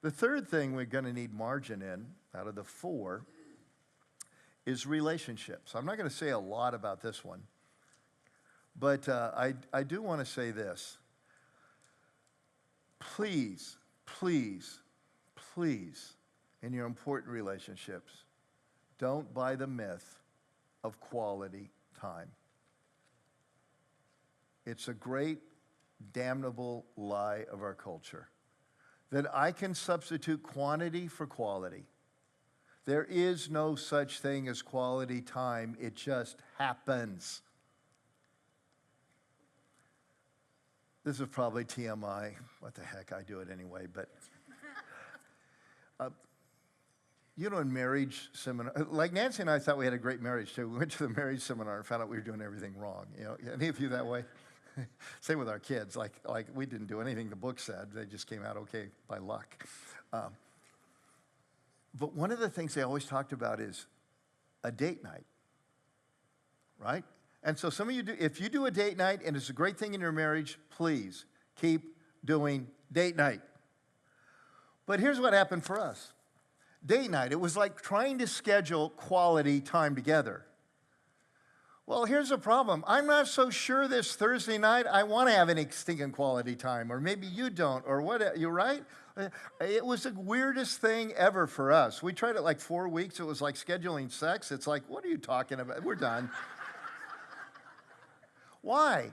The third thing we're going to need margin in, out of the four, is relationships. I'm not going to say a lot about this one, but I do want to say this. Please, please, please, in your important relationships, don't buy the myth of quality time. It's a great, damnable lie of our culture that I can substitute quantity for quality. There is no such thing as quality time. It just happens. This is probably TMI. What the heck, I do it anyway. But in marriage seminar, like Nancy and I thought we had a great marriage too. We went to the marriage seminar and found out we were doing everything wrong. Any of you that way? Same with our kids. Like we didn't do anything the book said. They just came out okay by luck. But one of the things they always talked about is a date night, right? And so some of you do, if you do a date night and it's a great thing in your marriage, please keep doing date night. But here's what happened for us. Date night, it was like trying to schedule quality time together. Well, here's the problem. I'm not so sure this Thursday night I want to have any stinking quality time, or maybe you don't, or what, you right? It was the weirdest thing ever for us. We tried it like 4 weeks. It was like scheduling sex. It's like, what are you talking about? We're done. Why?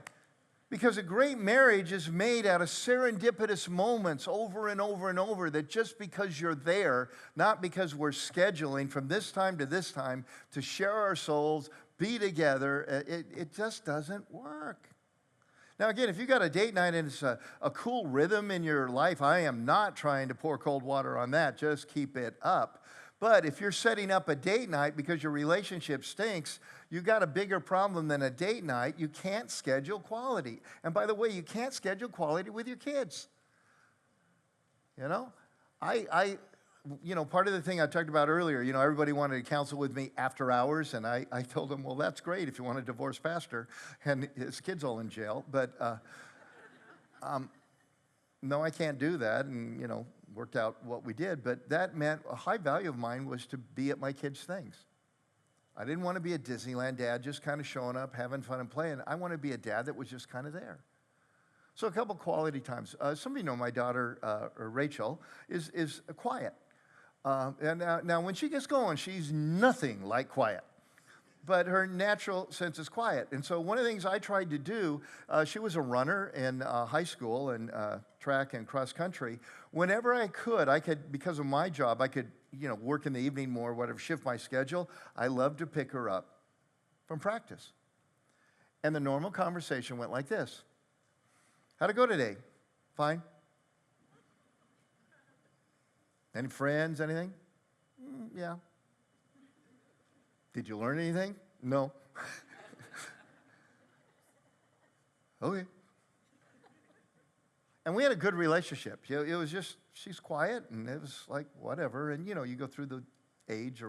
Because a great marriage is made out of serendipitous moments over and over and over, that just because you're there, not because we're scheduling from this time to this time to share our souls, be together, it just doesn't work. Now again, if you got a date night and it's a cool rhythm in your life, I am not trying to pour cold water on that, just keep it up. But if you're setting up a date night because your relationship stinks, you got a bigger problem than a date night. You can't schedule quality. And by the way, you can't schedule quality with your kids. Part of the thing I talked about earlier, everybody wanted to counsel with me after hours, and I told them, well, that's great if you want a divorced pastor, and his kid's all in jail, but no, I can't do that, and, worked out what we did, but that meant a high value of mine was to be at my kids' things. I didn't want to be a Disneyland dad just kind of showing up, having fun and playing. I wanted to be a dad that was just kind of there. So a couple quality times. Some of you know my daughter, Rachel, is quiet. And now when she gets going, she's nothing like quiet. But her natural sense is quiet. And so one of the things I tried to do, she was a runner in high school and track and cross country. Whenever I could, because of my job, I could, work in the evening more, whatever, shift my schedule. I loved to pick her up from practice. And the normal conversation went like this. How'd it go today? Fine. Any friends, anything? Yeah. Did you learn anything? No. Okay. And we had a good relationship. It was just, she's quiet, and it was like, whatever. And, you go through the age,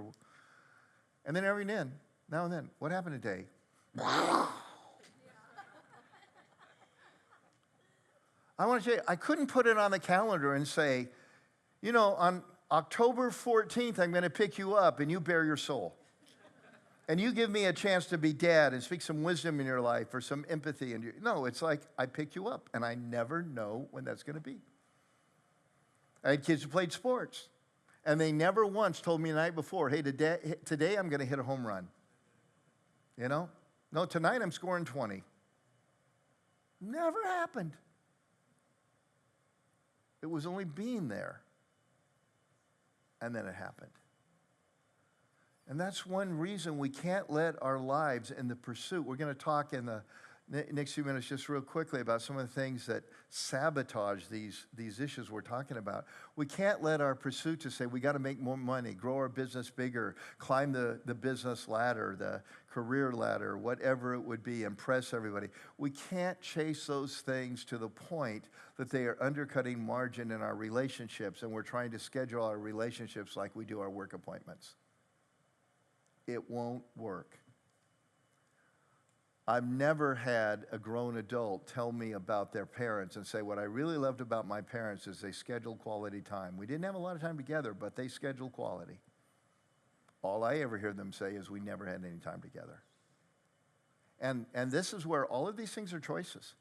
and then every now and then, what happened today? I want to tell you, I couldn't put it on the calendar and say, on October 14th, I'm going to pick you up, and you bare your soul. And you give me a chance to be dad and speak some wisdom in your life or some empathy. No, it's like I pick you up, and I never know when that's going to be. I had kids who played sports, and they never once told me the night before, hey, today I'm going to hit a home run. No, tonight I'm scoring 20. Never happened. It was only being there, and then it happened. And that's one reason we can't let our lives in the pursuit. We're going to talk in the next few minutes just real quickly about some of the things that sabotage these issues we're talking about. We can't let our pursuit to say we got to make more money, grow our business bigger, climb the business ladder, the career ladder, whatever it would be, impress everybody. We can't chase those things to the point that they are undercutting margin in our relationships, and we're trying to schedule our relationships like we do our work appointments. It won't work. I've never had a grown adult tell me about their parents and say, what I really loved about my parents is they scheduled quality time. We didn't have a lot of time together, but they scheduled quality. All I ever hear them say is we never had any time together. And this is where all of these things are choices.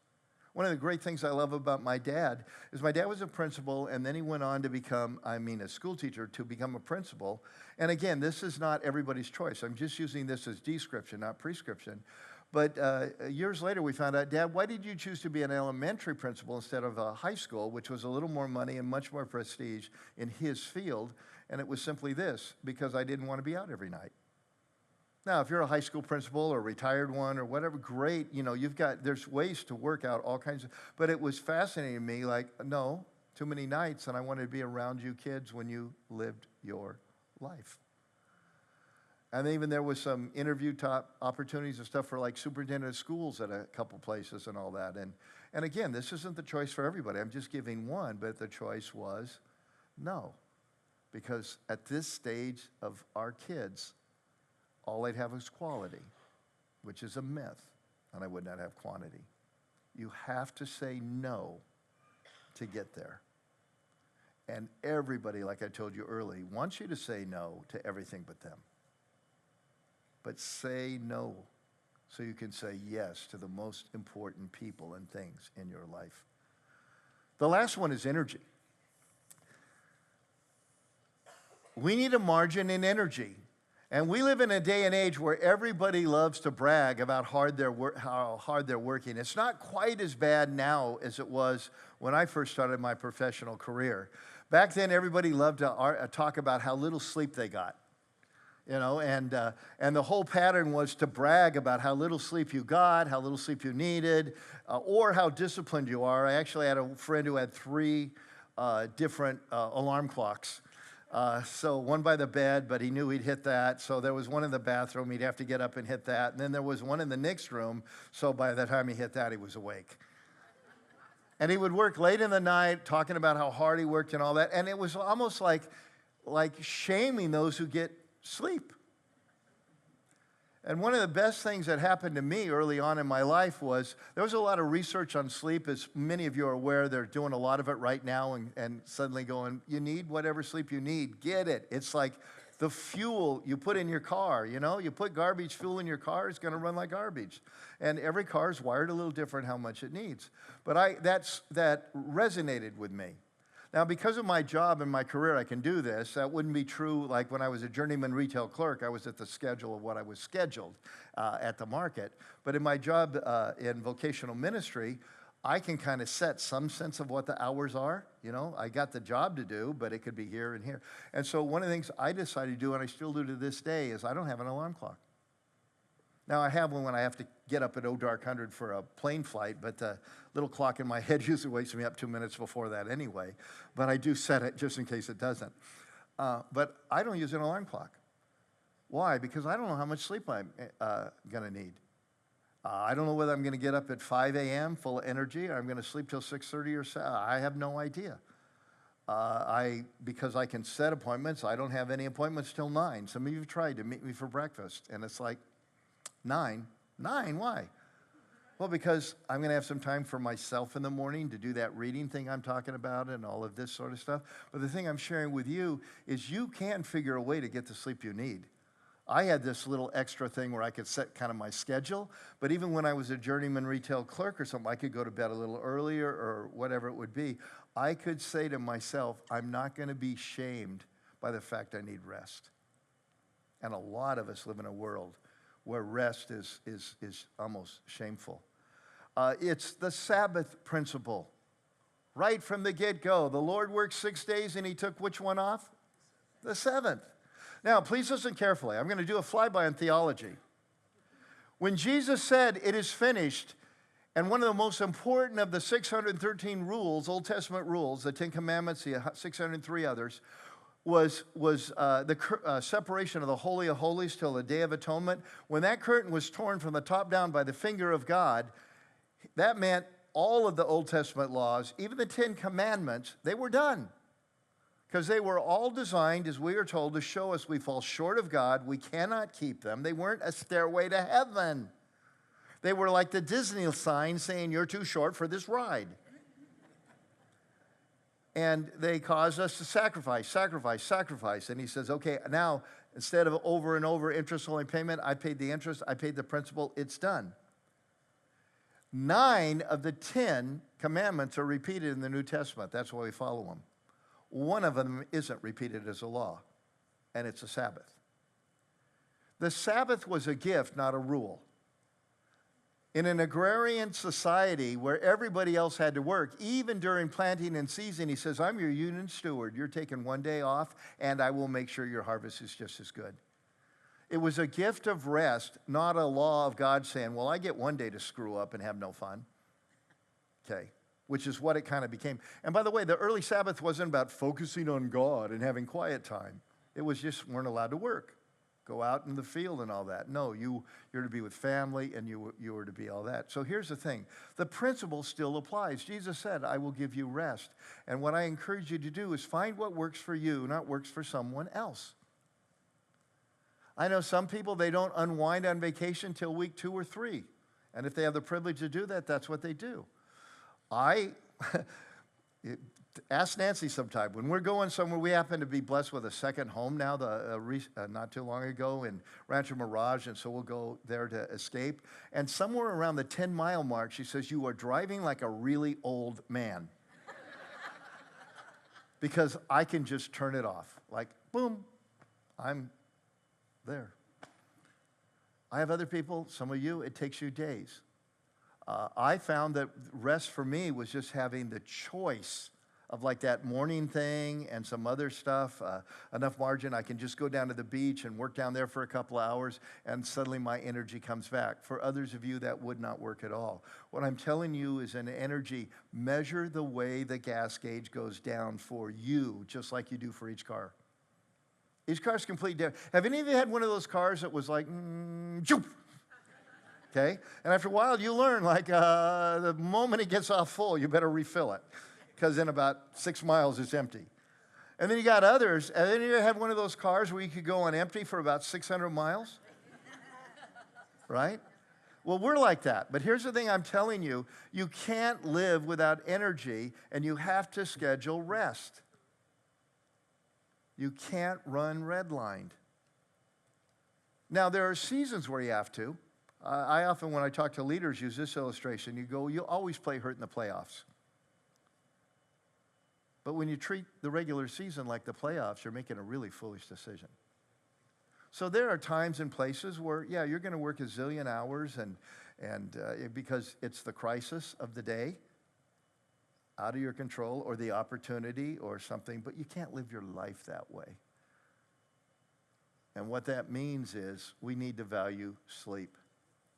One of the great things I love about my dad is my dad was a principal, and then he went on to become, a school teacher to become a principal. And again, this is not everybody's choice. I'm just using this as description, not prescription. But years later, we found out, Dad, why did you choose to be an elementary principal instead of a high school, which was a little more money and much more prestige in his field? And it was simply this, because I didn't want to be out every night. Now, if you're a high school principal or a retired one or whatever, great. There's ways to work out all kinds of, but it was fascinating to me, like, no, too many nights, and I wanted to be around you kids when you lived your life. And even there was some interview top opportunities and stuff for like superintendent of schools at a couple places and all that. And again, this isn't the choice for everybody. I'm just giving one, but the choice was no. Because at this stage of our kids, all they'd have is quality, which is a myth, and I would not have quantity. You have to say no to get there. And everybody, like I told you early, wants you to say no to everything but them. But say no so you can say yes to the most important people and things in your life. The last one is energy. We need a margin in energy. And we live in a day and age where everybody loves to brag about how hard they're working. It's not quite as bad now as it was when I first started my professional career. Back then, everybody loved to talk about how little sleep they got. And the whole pattern was to brag about how little sleep you got, how little sleep you needed, or how disciplined you are. I actually had a friend who had 3 different alarm clocks. So one by the bed, but he knew he'd hit that. So there was one in the bathroom, he'd have to get up and hit that. And then there was one in the next room, so by the time he hit that, he was awake. And he would work late in the night, talking about how hard he worked and all that. And it was almost like shaming those who get sleep. And one of the best things that happened to me early on in my life was there was a lot of research on sleep. As many of you are aware, they're doing a lot of it right now and suddenly going, you need whatever sleep you need, get it. It's like the fuel you put in your car, you put garbage fuel in your car, it's going to run like garbage. And every car is wired a little different how much it needs. But that resonated with me. Now, because of my job and my career, I can do this. That wouldn't be true like when I was a journeyman retail clerk. I was at the schedule of what I was scheduled at the market. But in my job in vocational ministry, I can kind of set some sense of what the hours are. I got the job to do, but it could be here and here. And so one of the things I decided to do, and I still do to this day, is I don't have an alarm clock. Now, I have one when I have to get up at dark 100 for a plane flight, but the little clock in my head usually wakes me up 2 minutes before that anyway. But I do set it just in case it doesn't. But I don't use an alarm clock. Why? Because I don't know how much sleep I'm going to need. I don't know whether I'm going to get up at 5 a.m. full of energy, or I'm going to sleep till 6:30 or 7. I have no idea. Because I can set appointments, I don't have any appointments till 9. Some of you have tried to meet me for breakfast, and it's like, 9? Why? Well, because I'm going to have some time for myself in the morning to do that reading thing I'm talking about and all of this sort of stuff. But the thing I'm sharing with you is you can figure a way to get the sleep you need. I had this little extra thing where I could set kind of my schedule, but even when I was a journeyman retail clerk or something, I could go to bed a little earlier or whatever it would be. I could say to myself, I'm not going to be shamed by the fact I need rest. And a lot of us live in a world where rest is almost shameful. It's the Sabbath principle. Right from the get-go, the Lord worked 6 days and he took which one off? The 7th. Now, please listen carefully. I'm going to do a flyby on theology. When Jesus said, it is finished, and one of the most important of the 613 rules, Old Testament rules, the 10 Commandments, the 603 others, was the separation of the Holy of Holies till the Day of Atonement. When that curtain was torn from the top down by the finger of God, that meant all of the Old Testament laws, even the 10 Commandments, they were done. Because they were all designed, as we are told, to show us we fall short of God. We cannot keep them. They weren't a stairway to heaven. They were like the Disney sign saying, "You're too short for this ride." And they caused us to sacrifice, sacrifice, sacrifice. And he says, okay, now instead of over and over interest-only payment, I paid the interest, I paid the principal, it's done. 9 of the 10 commandments are repeated in the New Testament. That's why we follow them. One of them isn't repeated as a law, and it's a Sabbath. The Sabbath was a gift, not a rule. In an agrarian society where everybody else had to work, even during planting and season, he says, I'm your union steward. You're taking one day off, and I will make sure your harvest is just as good. It was a gift of rest, not a law of God saying, well, I get one day to screw up and have no fun. Okay, which is what it kind of became. And by the way, the early Sabbath wasn't about focusing on God and having quiet time. It was just weren't allowed to work. Go out in the field and all that. No, you're to be with family and you were to be all that. So here's the thing. The principle still applies. Jesus said, I will give you rest. And what I encourage you to do is find what works for you, not works for someone else. I know some people, they don't unwind on vacation till week 2 or 3. And if they have the privilege to do that, that's what they do. Ask Nancy sometime. When we're going somewhere, we happen to be blessed with a second home now, not too long ago in Rancho Mirage, and so we'll go there to escape. And somewhere around the 10-mile mark, she says, you are driving like a really old man. Because I can just turn it off. Like, boom, I'm there. I have other people, some of you, it takes you days. I found that rest for me was just having the choice of like that morning thing and some other stuff, enough margin, I can just go down to the beach and work down there for a couple of hours, and suddenly my energy comes back. For others of you, that would not work at all. What I'm telling you is an energy, measure the way the gas gauge goes down for you, just like you do for each car. Each car's completely different. Have any of you had one of those cars that was like, zoop? Okay? And after a while, you learn, like, the moment it gets off full, you better refill it, because in about 6 miles, it's empty. And then you got others, and then you had one of those cars where you could go on empty for about 600 miles, right? Well, we're like that. But here's the thing I'm telling you, you can't live without energy, and you have to schedule rest. You can't run redlined. Now, there are seasons where you have to. I often, when I talk to leaders, use this illustration. You go, you'll always play hurt in the playoffs. But when you treat the regular season like the playoffs, you're making a really foolish decision. So there are times and places where, yeah, you're going to work a zillion hours and because it's the crisis of the day, out of your control, or the opportunity or something, but you can't live your life that way. And what that means is we need to value sleep.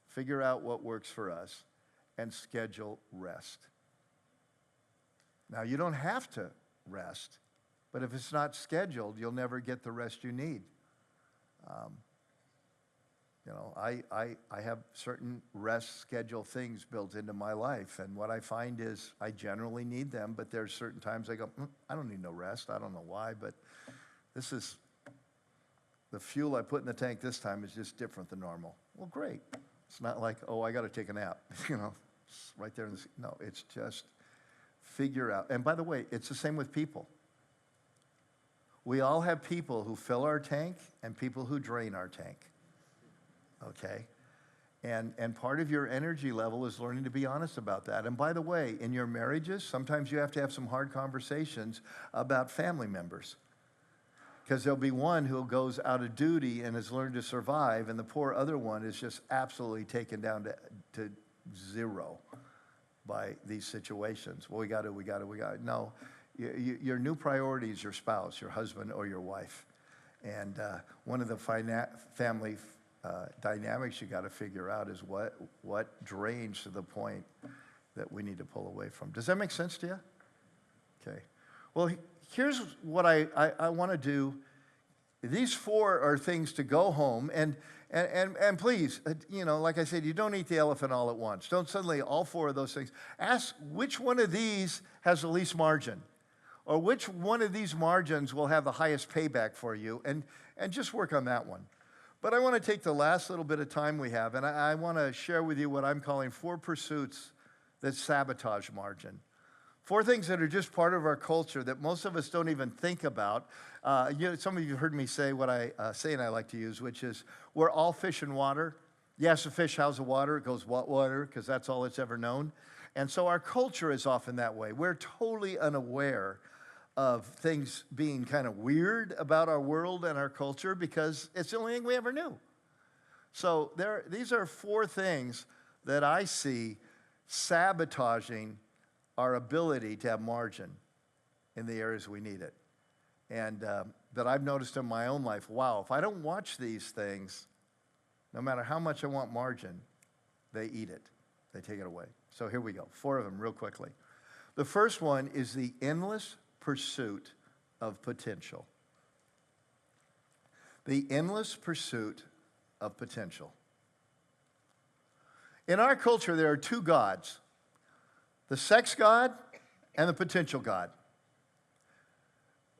Figure out what works for us and schedule rest. Now, you don't have to rest, but if it's not scheduled, you'll never get the rest you need. I have certain rest schedule things built into my life, and what I find is I generally need them, but there's certain times I go, I don't need no rest. I don't know why, but this is, the fuel I put in the tank this time is just different than normal. Well, great. It's not like, oh, I got to take a nap. It's right there. No, it's just figure out. And by the way, it's the same with people. We all have people who fill our tank and people who drain our tank. Okay? And part of your energy level is learning to be honest about that. And by the way, in your marriages, sometimes you have to have some hard conversations about family members. Because there'll be one who goes out of duty and has learned to survive, and the poor other one is just absolutely taken down to zero by these situations. Well, we got to. No, your new priority is your spouse, your husband, or your wife. And one of the family dynamics you got to figure out is what drains to the point that we need to pull away from. Does that make sense to you? Okay. Well, here's what I want to do. These 4 are things to go home, and please, like I said, you don't eat the elephant all at once. Don't suddenly all 4 of those things. Ask which one of these has the least margin, or which one of these margins will have the highest payback for you, and just work on that one. But I want to take the last little bit of time we have, and I want to share with you what I'm calling 4 pursuits that sabotage margin. 4 things that are just part of our culture that most of us don't even think about. Some of you heard me say what I say and I like to use, which is we're all fish in water. Yes, a fish, how's the water? It goes what water? Because that's all it's ever known. And so our culture is often that way. We're totally unaware of things being kind of weird about our world and our culture because it's the only thing we ever knew. So these are 4 things that I see sabotaging our ability to have margin in the areas we need it. And that I've noticed in my own life, wow, if I don't watch these things, no matter how much I want margin, they eat it. They take it away. So here we go, 4 of them real quickly. The first one is the endless pursuit of potential. The endless pursuit of potential. In our culture, there are 2 gods, the sex god and the potential god.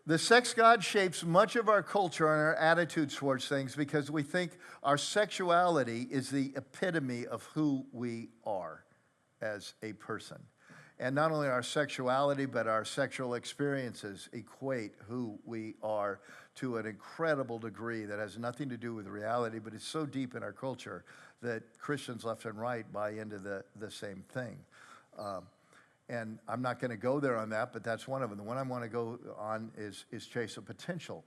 The sex god shapes much of our culture and our attitudes towards things because we think our sexuality is the epitome of who we are as a person. And not only our sexuality, but our sexual experiences equate who we are to an incredible degree that has nothing to do with reality, but it's so deep in our culture that Christians left and right buy into the same thing. And I'm not going to go there on that, but that's one of them. The one I want to go on is chase a potential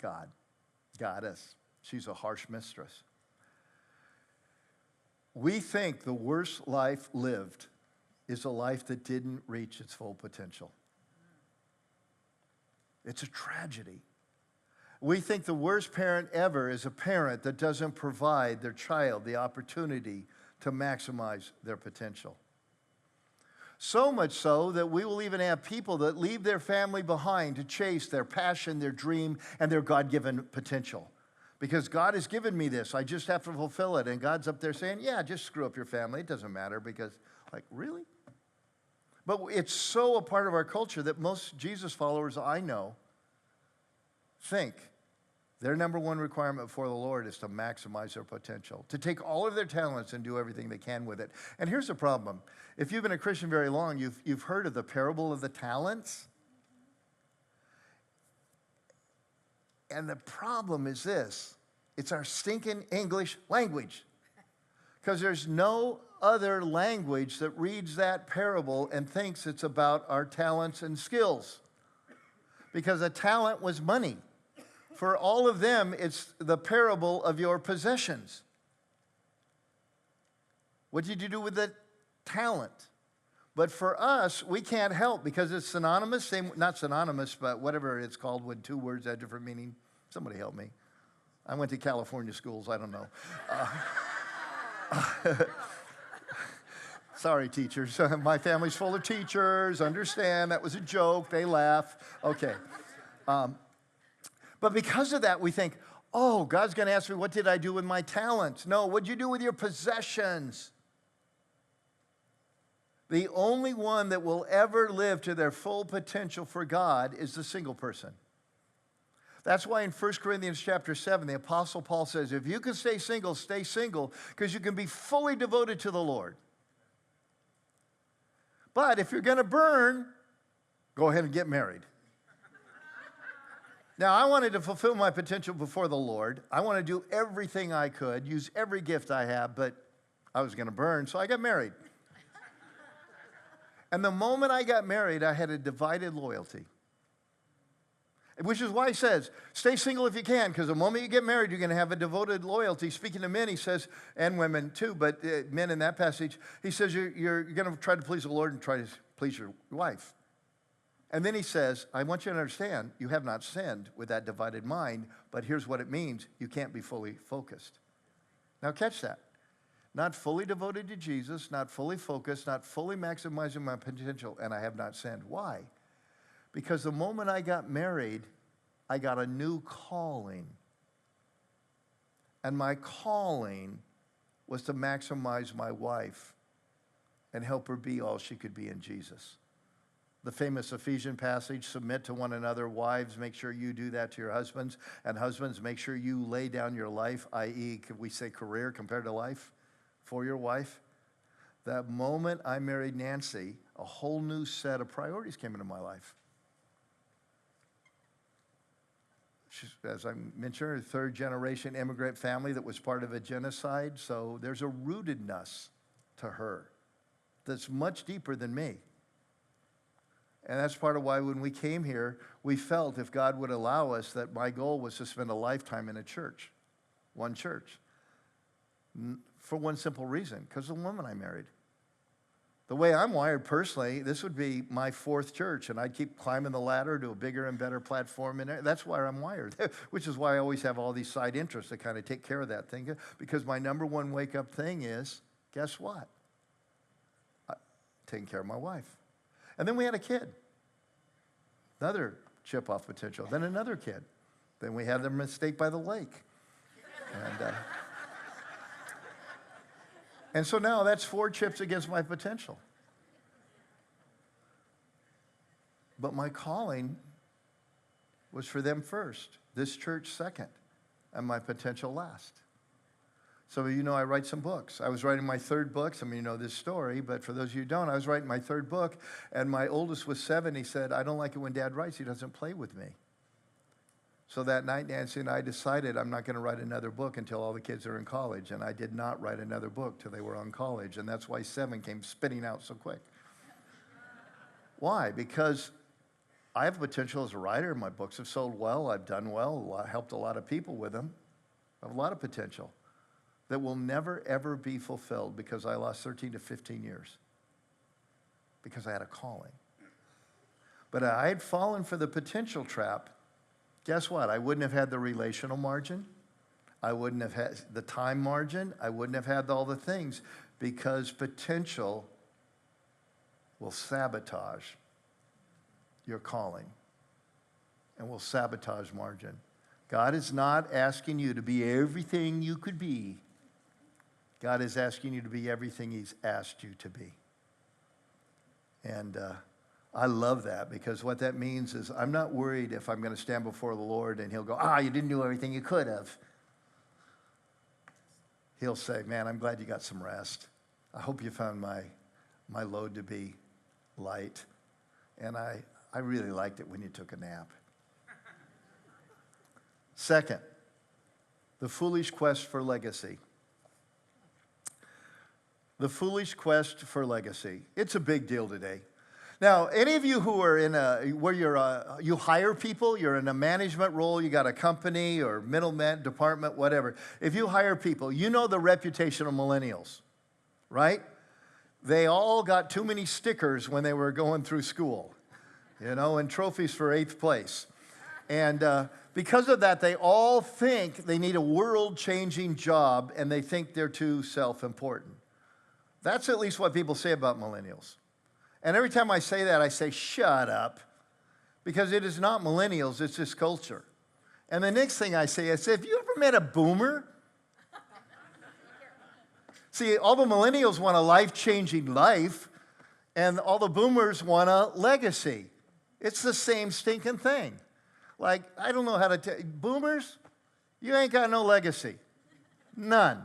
goddess. She's a harsh mistress. We think the worst life lived is a life that didn't reach its full potential. It's a tragedy. We think the worst parent ever is a parent that doesn't provide their child the opportunity to maximize their potential. So much so that we will even have people that leave their family behind to chase their passion, their dream, and their God-given potential. Because God has given me this, I just have to fulfill it. And God's up there saying, yeah, just screw up your family. It doesn't matter because, like, really? But it's so a part of our culture that most Jesus followers I know think their number one requirement for the Lord is to maximize their potential, to take all of their talents and do everything they can with it. And here's the problem. If you've been a Christian very long, you've heard of the parable of the talents. And the problem is this. It's our stinking English language. Because there's no other language that reads that parable and thinks it's about our talents and skills. Because a talent was money. For all of them, it's the parable of your possessions. What did you do with the talent? But for us, we can't help because it's synonymous, not synonymous, but whatever it's called when 2 words have different meaning. Somebody help me. I went to California schools, I don't know. Sorry, teachers. My family's full of teachers. Understand, that was a joke. They laugh. Okay. But because of that, we think, oh, God's going to ask me, what did I do with my talents? No, what'd you do with your possessions? The only one that will ever live to their full potential for God is the single person. That's why in 1 Corinthians chapter 7, the Apostle Paul says, if you can stay single, because you can be fully devoted to the Lord. But if you're going to burn, go ahead and get married. Now, I wanted to fulfill my potential before the Lord. I want to do everything I could, use every gift I have, but I was going to burn, so I got married. And the moment I got married, I had a divided loyalty. Which is why he says, stay single if you can, because the moment you get married, you're going to have a devoted loyalty. Speaking to men, he says, and women too, but men in that passage, he says you're going to try to please the Lord and try to please your wife. And then he says, I want you to understand, you have not sinned with that divided mind, but here's what it means. You can't be fully focused. Now catch that. Not fully devoted to Jesus, not fully focused, not fully maximizing my potential, and I have not sinned. Why? Because the moment I got married, I got a new calling. And my calling was to maximize my wife and help her be all she could be in Jesus. The famous Ephesian passage, submit to one another. Wives, make sure you do that to your husbands. And husbands, make sure you lay down your life, i.e., could we say career compared to life, for your wife. That moment I married Nancy, a whole new set of priorities came into my life. She's, as I mentioned, a third-generation immigrant family that was part of a genocide, so there's a rootedness to her that's much deeper than me. And that's part of why when we came here, we felt if God would allow us that my goal was to spend a lifetime in a church, one church, for one simple reason, because of the woman I married. The way I'm wired personally, this would be my fourth church, and I'd keep climbing the ladder to a bigger and better platform. And that's why I'm wired, which is why I always have all these side interests to kind of take care of that thing, because my number one wake-up thing is, guess what? Taking care of my wife. And then we had a kid. Another chip off potential. Then another kid. Then we had the mistake by the lake. And so now that's 4 chips against my potential. But my calling was for them first, this church second, and my potential last. Some of you know I write some books. I was writing my 3rd book. Some of you know this story, but for those of you who don't, I was writing my 3rd book, and my oldest was 7. He said, I don't like it when Dad writes. He doesn't play with me. So that night, Nancy and I decided I'm not going to write another book until all the kids are in college, and I did not write another book till they were on college, and that's why 7 came spitting out so quick. Why? Because I have potential as a writer. My books have sold well. I've done well. Helped a lot of people with them. I have a lot of potential that will never, ever be fulfilled because I lost 13 to 15 years because I had a calling. But I had fallen for the potential trap. Guess what? I wouldn't have had the relational margin. I wouldn't have had the time margin. I wouldn't have had all the things because potential will sabotage your calling and will sabotage margin. God is not asking you to be everything you could be. God is asking you to be everything He's asked you to be. And I love that because what that means is I'm not worried if I'm going to stand before the Lord and He'll go, you didn't do everything you could have. He'll say, man, I'm glad you got some rest. I hope you found my load to be light. And I really liked it when you took a nap. Second, the foolish quest for legacy. The foolish quest for legacy. It's a big deal today. Now, any of you who are you hire people, you're in a management role, you got a company or middleman department, whatever. If you hire people, you know the reputation of millennials, right? They all got too many stickers when they were going through school, and trophies for 8th place. And because of that, they all think they need a world-changing job, and they think they're too self-important. That's at least what people say about millennials. And every time I say that, I say, shut up, because it is not millennials, it's this culture. And the next thing I say, have you ever met a boomer? See, all the millennials want a life-changing life, and all the boomers want a legacy. It's the same stinking thing. Like, I don't know how to tell boomers, you ain't got no legacy. None.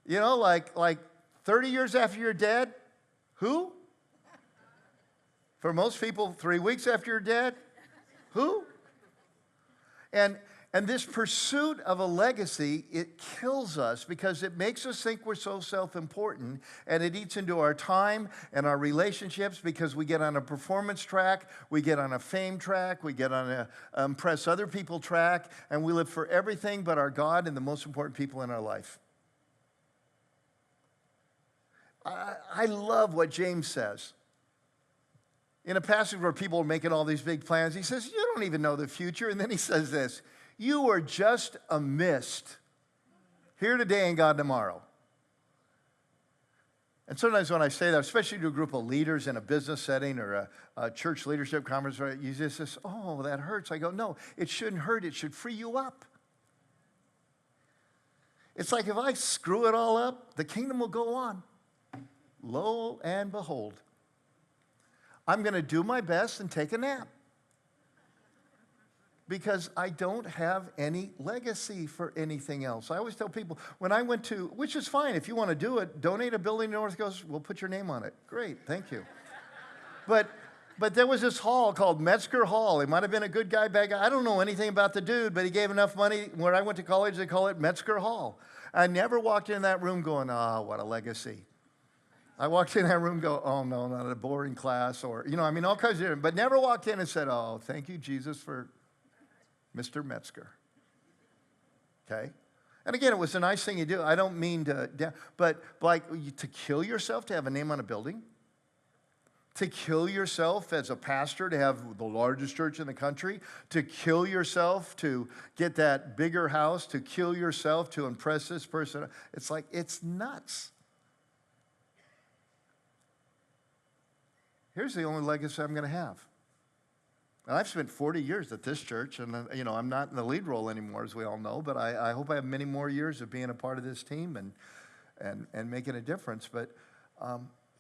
Like 30 years after you're dead, who? For most people, 3 weeks after you're dead, who? And this pursuit of a legacy, it kills us because it makes us think we're so self-important, and it eats into our time and our relationships because we get on a performance track, we get on a fame track, we get on a impress other people track, and we live for everything but our God and the most important people in our life. I love what James says. In a passage where people are making all these big plans, he says, you don't even know the future. And then he says this, you are just a mist, here today and gone tomorrow. And sometimes when I say that, especially to a group of leaders in a business setting or a church leadership conference, right, you just say, oh, that hurts. I go, no, it shouldn't hurt. It should free you up. It's like if I screw it all up, the kingdom will go on. Lo and behold, I'm going to do my best and take a nap. Because I don't have any legacy for anything else. I always tell people, when I went to, which is fine, if you want to do it, donate a building to North Coast, we'll put your name on it. Great, thank you. But there was this hall called Metzger Hall. He might have been a good guy, bad guy. I don't know anything about the dude, but he gave enough money. Where I went to college, they call it Metzger Hall. I never walked in that room going, what a legacy. I walked in that room go, oh, no, not a boring class, or, all kinds of different, but never walked in and said, oh, thank you, Jesus, for Mr. Metzger. Okay? And again, it was a nice thing you do. I don't mean to, but like to kill yourself to have a name on a building, to kill yourself as a pastor to have the largest church in the country, to kill yourself to get that bigger house, to kill yourself to impress this person. It's like, it's nuts. Here's the only legacy I'm going to have. And I've spent 40 years at this church, and I'm not in the lead role anymore, as we all know, but I hope I have many more years of being a part of this team and making a difference. But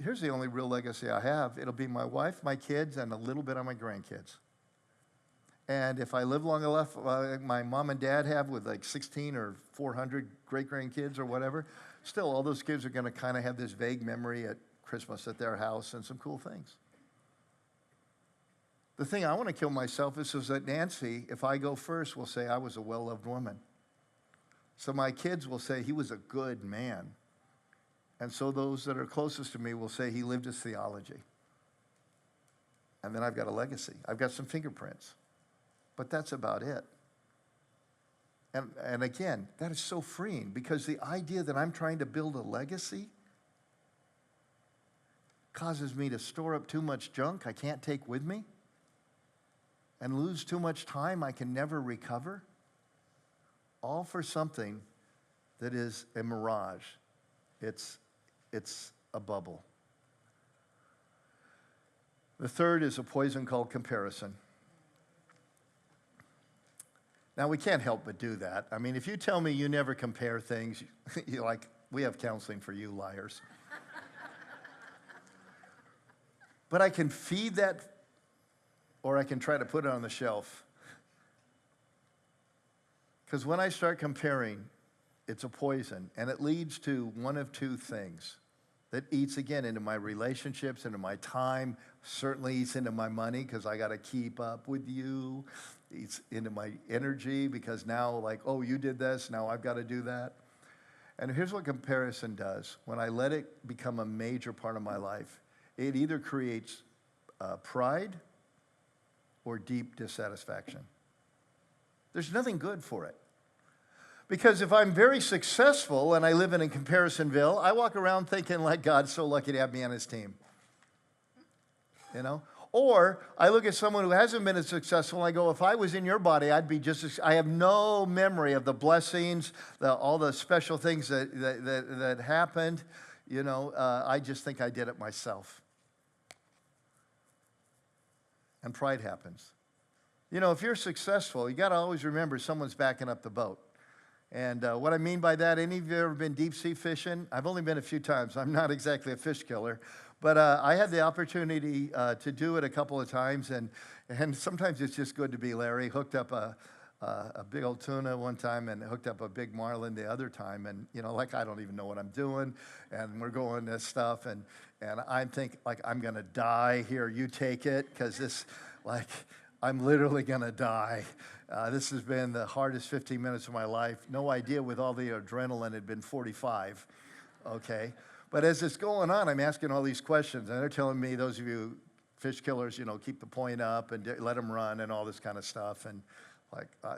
here's the only real legacy I have. It'll be my wife, my kids, and a little bit on my grandkids. And if I live long enough, my mom and dad have with like 16 or 400 great-grandkids or whatever, still all those kids are going to kind of have this vague memory at Christmas at their house and some cool things. The thing I want to kill myself is so that Nancy, if I go first, will say I was a well-loved woman. So my kids will say he was a good man. And so those that are closest to me will say he lived his theology. And then I've got a legacy. I've got some fingerprints. But that's about it. And again, that is so freeing, because the idea that I'm trying to build a legacy causes me to store up too much junk I can't take with me, and lose too much time I can never recover, all for something that is a mirage. It's a bubble. The third is a poison called comparison. Now, we can't help but do that. I mean, if you tell me you never compare things, you're like, we have counseling for you, liars. But I can feed that, or I can try to put it on the shelf. Because when I start comparing, it's a poison, and it leads to one of two things. That eats, again, into my relationships, into my time, certainly eats into my money, because I got to keep up with you. Eats into my energy, because now, like, oh, you did this, now I've got to do that. And here's what comparison does. When I let it become a major part of my life, it either creates pride or deep dissatisfaction. There's nothing good for it. Because if I'm very successful and I live in a comparisonville, I walk around thinking, like, God's so lucky to have me on his team. Or I look at someone who hasn't been as successful and I go, if I was in your body, I'd be just as, I have no memory of the blessings, all the special things that happened. I just think I did it myself. And pride happens. If you're successful, you got to always remember someone's backing up the boat. And what I mean by that, any of you ever been deep sea fishing? I've only been a few times. I'm not exactly a fish killer. But I had the opportunity to do it a couple of times. And sometimes it's just good to be Larry. Hooked up a big old tuna one time and hooked up a big marlin the other time. And, I don't even know what I'm doing. And we're going this stuff. And I'm thinking, I'm going to die here. You take it. Because this, I'm literally going to die. This has been the hardest 15 minutes of my life. No idea with all the adrenaline had been 45, okay? But as it's going on, I'm asking all these questions, and they're telling me, those of you fish killers, keep the point up and let them run and all this kind of stuff. And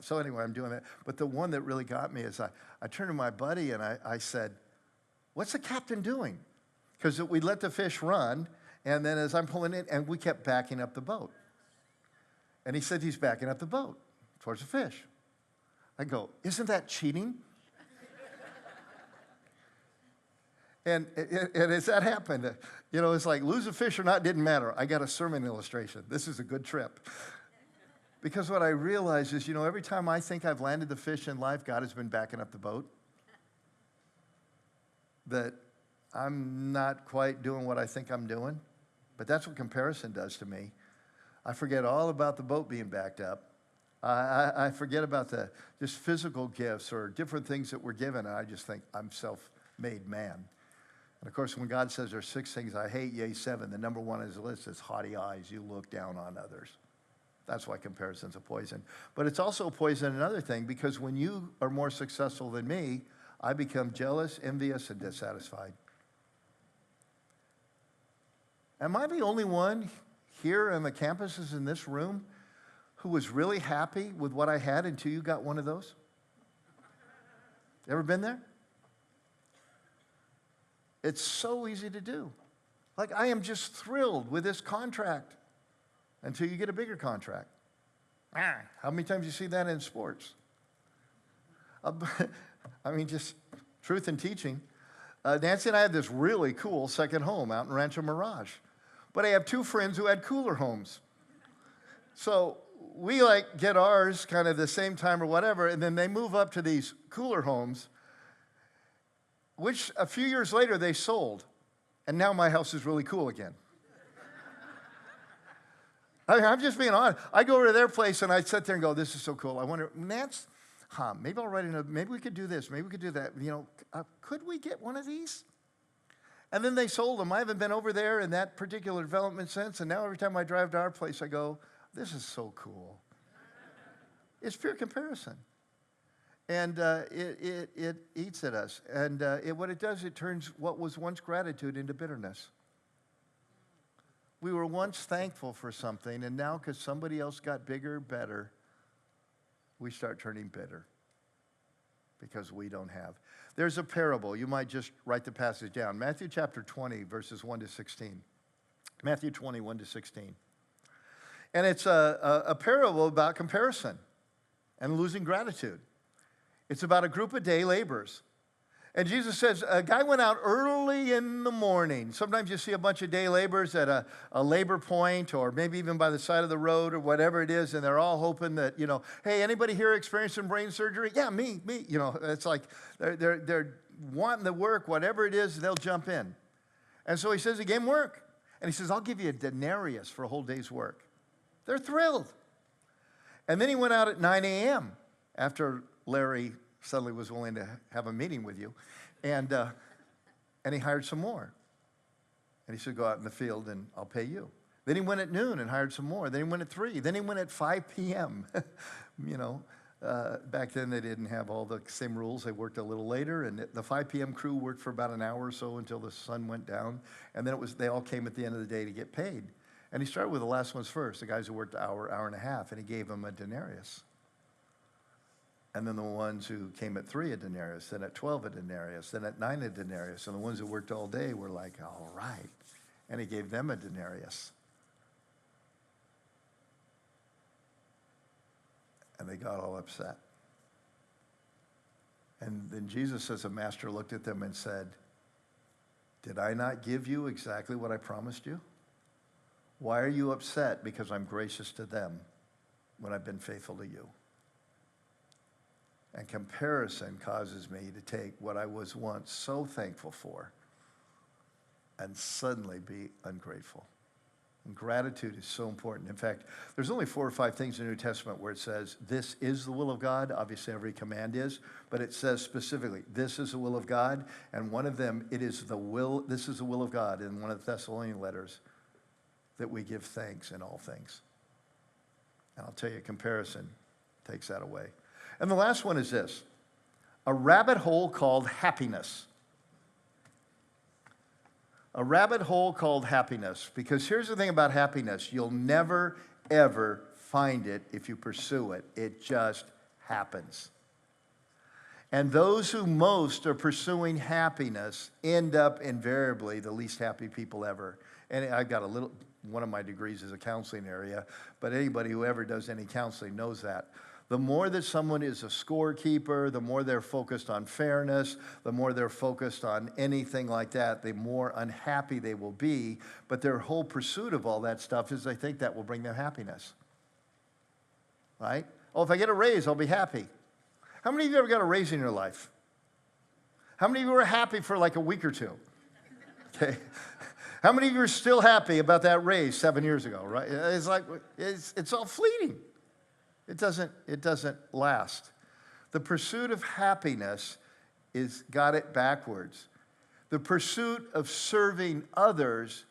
so anyway, I'm doing that. But the one that really got me is I turned to my buddy and I said, what's the captain doing? Because we let the fish run, and then as I'm pulling in, and we kept backing up the boat. And he said he's backing up the boat towards the fish. I go, isn't that cheating? and as that happened, it's like lose a fish or not didn't matter. I got a sermon illustration. This is a good trip. Because what I realized is, every time I think I've landed the fish in life, God has been backing up the boat. That I'm not quite doing what I think I'm doing. But that's what comparison does to me. I forget all about the boat being backed up. I forget about the just physical gifts or different things that we're given. And I just think I'm self-made man. And of course, when God says there's 6 things I hate, yea, 7, the number 1 on his list is haughty eyes. You look down on others. That's why comparison's a poison. But it's also a poison in another thing, because when you are more successful than me, I become jealous, envious, and dissatisfied. Am I the only one here on the campuses in this room who was really happy with what I had until you got one of those? Ever been there? It's so easy to do. Like, I am just thrilled with this contract until you get a bigger contract. How many times do you see that in sports? I mean, just truth in teaching. Nancy and I had this really cool second home out in Rancho Mirage. But I have 2 friends who had cooler homes. So we like get ours kind of the same time or whatever, and then they move up to these cooler homes, which a few years later they sold. And now my house is really cool again. I'm just being honest. I go over to their place and I sit there and go, this is so cool. I wonder, Nance, maybe I'll write maybe we could do this, maybe we could do that. Could we get one of these? And then they sold them. I haven't been over there in that particular development since, and now every time I drive to our place, I go, this is so cool. It's pure comparison. And it eats at us. And what it does, it turns what was once gratitude into bitterness. We were once thankful for something, and now because somebody else got bigger, better, we start turning bitter because we don't have. There's a parable. You might just write the passage down. Matthew chapter 20, verses 1 to 16. Matthew 20, 1 to 16. And it's a parable about comparison and losing gratitude. It's about a group of day laborers. And Jesus says, a guy went out early in the morning. Sometimes you see a bunch of day laborers at a labor point or maybe even by the side of the road or whatever it is, and they're all hoping that, hey, anybody here experiencing brain surgery? Yeah, me. It's like they're wanting the work, whatever it is, they'll jump in. And so he says, he gave them work. And he says, I'll give you a denarius for a whole day's work. They're thrilled. And then he went out at 9 a.m. after Larry suddenly was willing to have a meeting with you. And he hired some more. And he said, go out in the field and I'll pay you. Then he went at noon and hired some more. Then he went at 3. Then he went at 5 p.m. Back then they didn't have all the same rules. They worked a little later. And the 5 p.m. crew worked for about an hour or so until the sun went down. And then they all came at the end of the day to get paid. And he started with the last ones first, the guys who worked an hour, hour and a half. And he gave them a denarius. And then the ones who came at 3 a denarius, then at 12 a denarius, then at 9 a denarius. And the ones who worked all day were like, all right. And he gave them a denarius. And they got all upset. And then Jesus, as a master, looked at them and said, did I not give you exactly what I promised you? Why are you upset because I'm gracious to them when I've been faithful to you? And comparison causes me to take what I was once so thankful for and suddenly be ungrateful. And gratitude is so important. In fact, there's only 4 or 5 things in the New Testament where it says, this is the will of God. Obviously, every command is. But it says specifically, this is the will of God. And one of them, this is the will of God in one of the Thessalonian letters, that we give thanks in all things. And I'll tell you, comparison takes that away. And the last one is this, a rabbit hole called happiness. A rabbit hole called happiness. Because here's the thing about happiness. You'll never, ever find it if you pursue it. It just happens. And those who most are pursuing happiness end up invariably the least happy people ever. And I've got one of my degrees is a counseling area, but anybody who ever does any counseling knows that. The more that someone is a scorekeeper, the more they're focused on fairness, the more they're focused on anything like that, the more unhappy they will be. But their whole pursuit of all that stuff is they think that will bring them happiness. Right? Oh, if I get a raise, I'll be happy. How many of you ever got a raise in your life? How many of you were happy for like a week or two? Okay. How many of you are still happy about that raise 7 years ago, right? It's like, it's all fleeting. It doesn't last. The pursuit of happiness got it backwards. The pursuit of serving others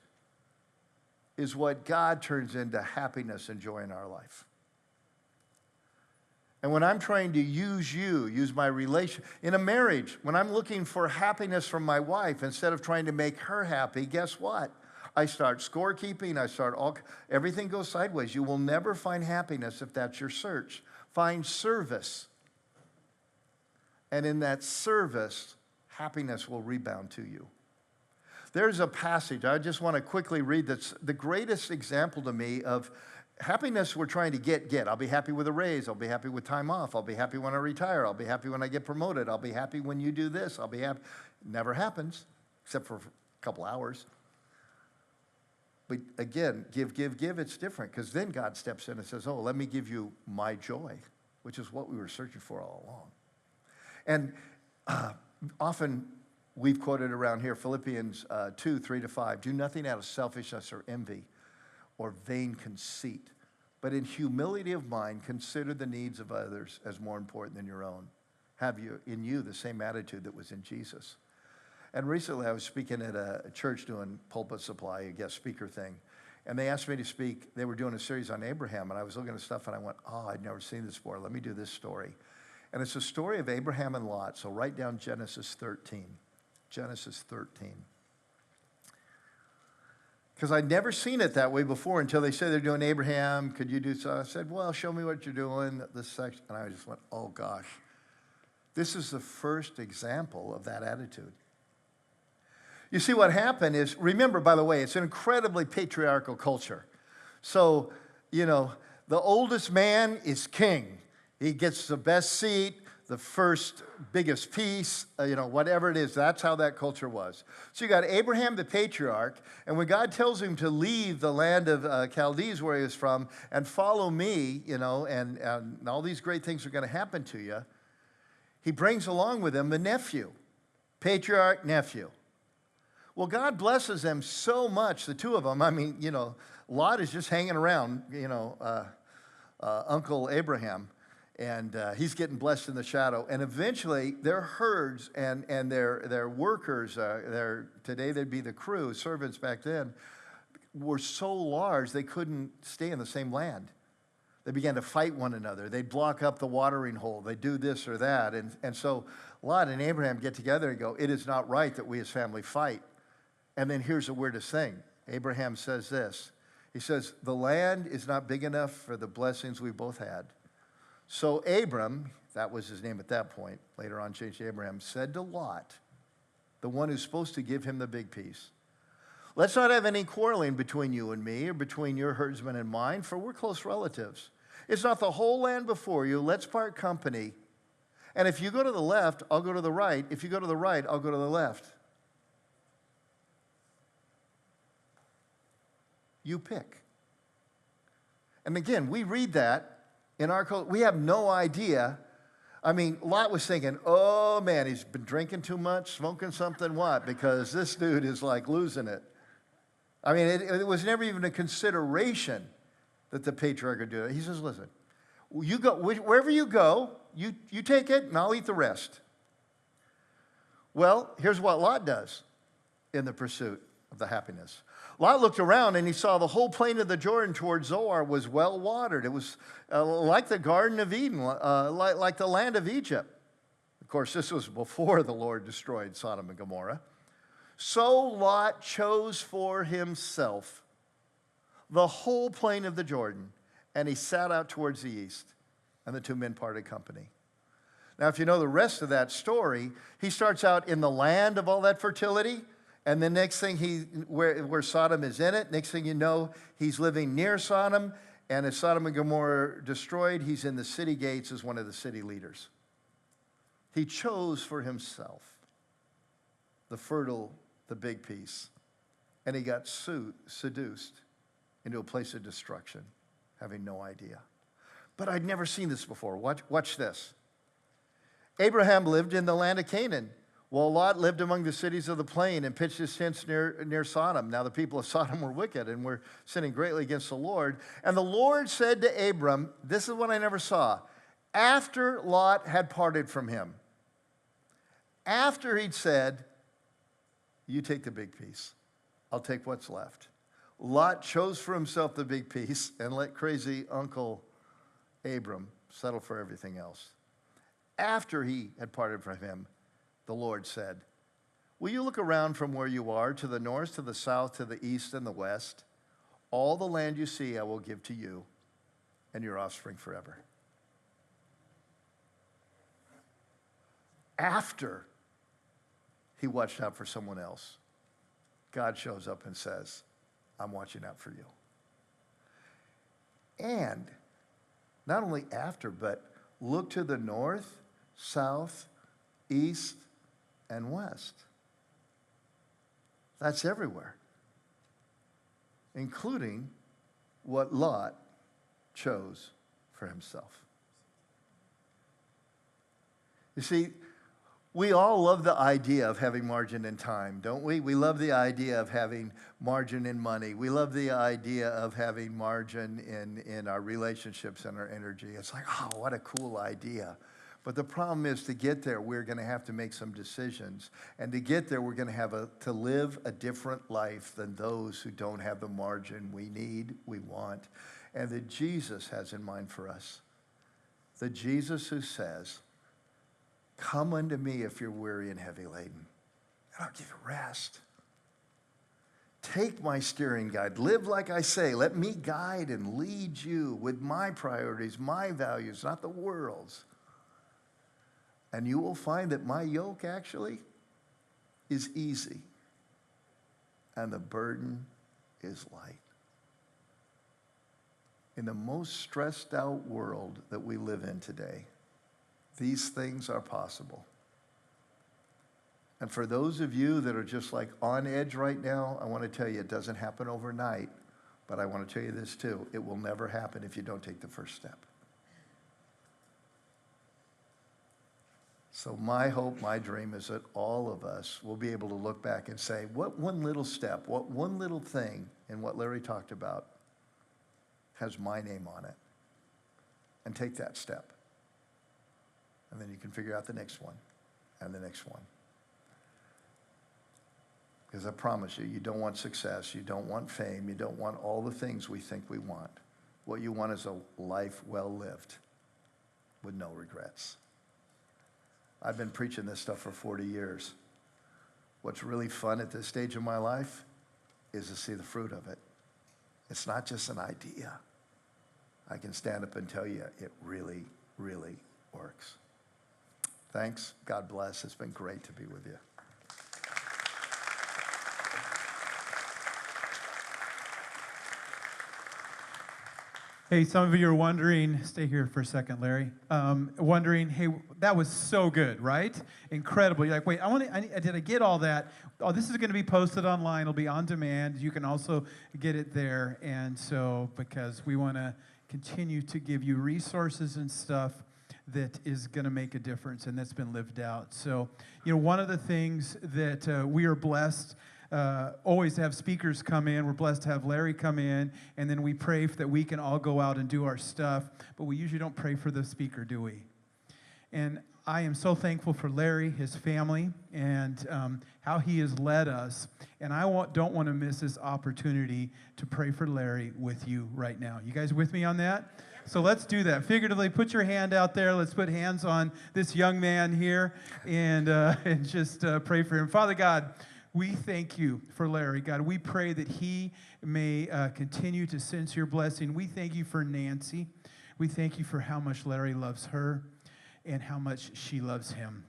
is what God turns into happiness and joy in our life. And when I'm trying to use my relation, in a marriage, when I'm looking for happiness from my wife, instead of trying to make her happy, guess what? I start scorekeeping, everything goes sideways. You will never find happiness if that's your search. Find service. And in that service, happiness will rebound to you. There's a passage, I just want to quickly read, that's the greatest example to me of happiness we're trying to get. I'll be happy with a raise. I'll be happy with time off. I'll be happy when I retire. I'll be happy when I get promoted. I'll be happy when you do this. I'll be happy. Never happens, except for a couple hours. But again, give, it's different, because then God steps in and says, oh, let me give you my joy, which is what we were searching for all along. And often we've quoted around here, Philippians 2, 3-5, do nothing out of selfishness or envy or vain conceit, but in humility of mind, consider the needs of others as more important than your own. Have you in you the same attitude that was in Jesus. And recently I was speaking at a church doing pulpit supply, a guest speaker thing, and they asked me to speak. They were doing a series on Abraham, and I was looking at stuff, and I went, oh, I'd never seen this before. Let me do this story. And it's a story of Abraham and Lot, so write down Genesis 13. Genesis 13. Because I'd never seen it that way before until they said they're doing Abraham. Could you do so? I said, well, show me what you're doing, this section. And I just went, oh, gosh. This is the first example of that attitude. You see, what happened is, remember, by the way, it's an incredibly patriarchal culture. So, the oldest man is king. He gets the best seat, the first biggest piece, whatever it is. That's how that culture was. So you got Abraham, the patriarch, and when God tells him to leave the land of Chaldees, where he was from, and follow me, and all these great things are going to happen to you, he brings along with him the nephew, patriarch, nephew. Well, God blesses them so much, the two of them. I mean, Lot is just hanging around, Uncle Abraham. And he's getting blessed in the shadow. And eventually, their herds and their workers, today they'd be the crew, servants back then, were so large they couldn't stay in the same land. They began to fight one another. They'd block up the watering hole. They'd do this or that. And so Lot and Abraham get together and go, it is not right that we as family fight. And then here's the weirdest thing. Abraham says this. He says, the land is not big enough for the blessings we both had. So Abram, that was his name at that point, later on changed to Abraham, said to Lot, the one who's supposed to give him the big piece, let's not have any quarreling between you and me or between your herdsmen and mine, for we're close relatives. It's not the whole land before you. Let's part company. And if you go to the left, I'll go to the right. If you go to the right, I'll go to the left. You pick. And again, we read that. In our culture, we have no idea. I mean, Lot was thinking, oh, man, he's been drinking too much, smoking something, what? Because this dude is like losing it. I mean, it was never even a consideration that the patriarch would do it. He says, listen, you go, wherever you go, you take it, and I'll eat the rest. Well, here's what Lot does in the pursuit of the happiness. Lot looked around and he saw the whole plain of the Jordan toward Zoar was well watered. It was like the Garden of Eden, like the land of Egypt. Of course, this was before the Lord destroyed Sodom and Gomorrah. So Lot chose for himself the whole plain of the Jordan, and he sat out towards the east, and the two men parted company. Now, if you know the rest of that story, he starts out in the land of all that fertility. And the next thing, where Sodom is in it, next thing you know, he's living near Sodom. And as Sodom and Gomorrah are destroyed, he's in the city gates as one of the city leaders. He chose for himself the big piece. And he got seduced into a place of destruction, having no idea. But I'd never seen this before. Watch this. Abraham lived in the land of Canaan, Well, Lot lived among the cities of the plain and pitched his tents near Sodom. Now the people of Sodom were wicked and were sinning greatly against the Lord. And the Lord said to Abram, this is what I never saw, after Lot had parted from him, after he'd said, you take the big piece, I'll take what's left. Lot chose for himself the big piece and let crazy Uncle Abram settle for everything else. After he had parted from him, the Lord said, will you look around from where you are to the north, to the south, to the east, and the west? All the land you see I will give to you and your offspring forever. After he watched out for someone else, God shows up and says, I'm watching out for you. And not only after, but look to the north, south, east, and west. That's everywhere, including what Lot chose for himself. You see, we all love the idea of having margin in time, don't we? We love the idea of having margin in money. We love the idea of having margin in our relationships and our energy. It's like, oh, what a cool idea. But the problem is, to get there, we're going to have to make some decisions. And to get there, we're going to have to live a different life than those who don't have the margin we need, we want, and that Jesus has in mind for us. The Jesus who says, come unto me if you're weary and heavy laden, and I'll give you rest. Take my steering guide. Live like I say. Let me guide and lead you with my priorities, my values, not the world's. And you will find that my yoke actually is easy and the burden is light. In the most stressed out world that we live in today, these things are possible. And for those of you that are just like on edge right now, I want to tell you it doesn't happen overnight, but I want to tell you this too. It will never happen if you don't take the first step. So my hope, my dream is that all of us will be able to look back and say, what one little step, what one little thing in what Larry talked about has my name on it, and take that step. And then you can figure out the next one and the next one. Because I promise you, you don't want success, you don't want fame, you don't want all the things we think we want. What you want is a life well lived with no regrets. I've been preaching this stuff for 40 years. What's really fun at this stage of my life is to see the fruit of it. It's not just an idea. I can stand up and tell you it really, really works. Thanks. God bless. It's been great to be with you. Hey, some of you are wondering, stay here for a second, Larry, wondering, hey, that was so good, right? Incredible. You're like, wait, did I get all that? Oh, this is going to be posted online. It'll be on demand. You can also get it there. And so, because we want to continue to give you resources and stuff that is going to make a difference, and that's been lived out. So, one of the things that we are blessed always to have speakers come in. We're blessed to have Larry come in, and then we pray that we can all go out and do our stuff, but we usually don't pray for the speaker, do we? And I am so thankful for Larry, his family, and how he has led us, and I don't want to miss this opportunity to pray for Larry with you right now. You guys with me on that? So let's do that. Figuratively, put your hand out there. Let's put hands on this young man here and just pray for him. Father God, we thank you for Larry. God, we pray that he may continue to sense your blessing. We thank you for Nancy. We thank you for how much Larry loves her and how much she loves him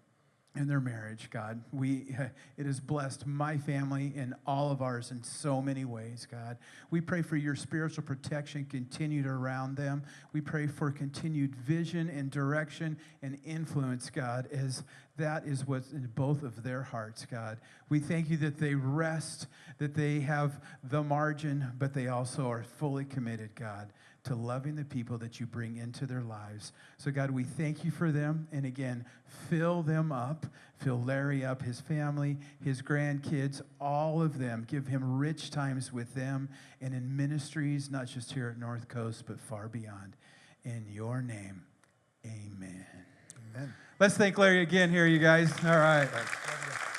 in their marriage, God. It has blessed my family and all of ours in so many ways, God. We pray for your spiritual protection continued around them. We pray for continued vision and direction and influence, God, as that is what's in both of their hearts, God. We thank you that they rest, that they have the margin, but they also are fully committed, God. to loving the people that you bring into their lives. So God, we thank you for them. And again, fill them up. Fill Larry up, his family, his grandkids, all of them. Give him rich times with them and in ministries, not just here at North Coast, but far beyond. In your name, amen. Amen. Let's thank Larry again here, you guys. All right. Thanks.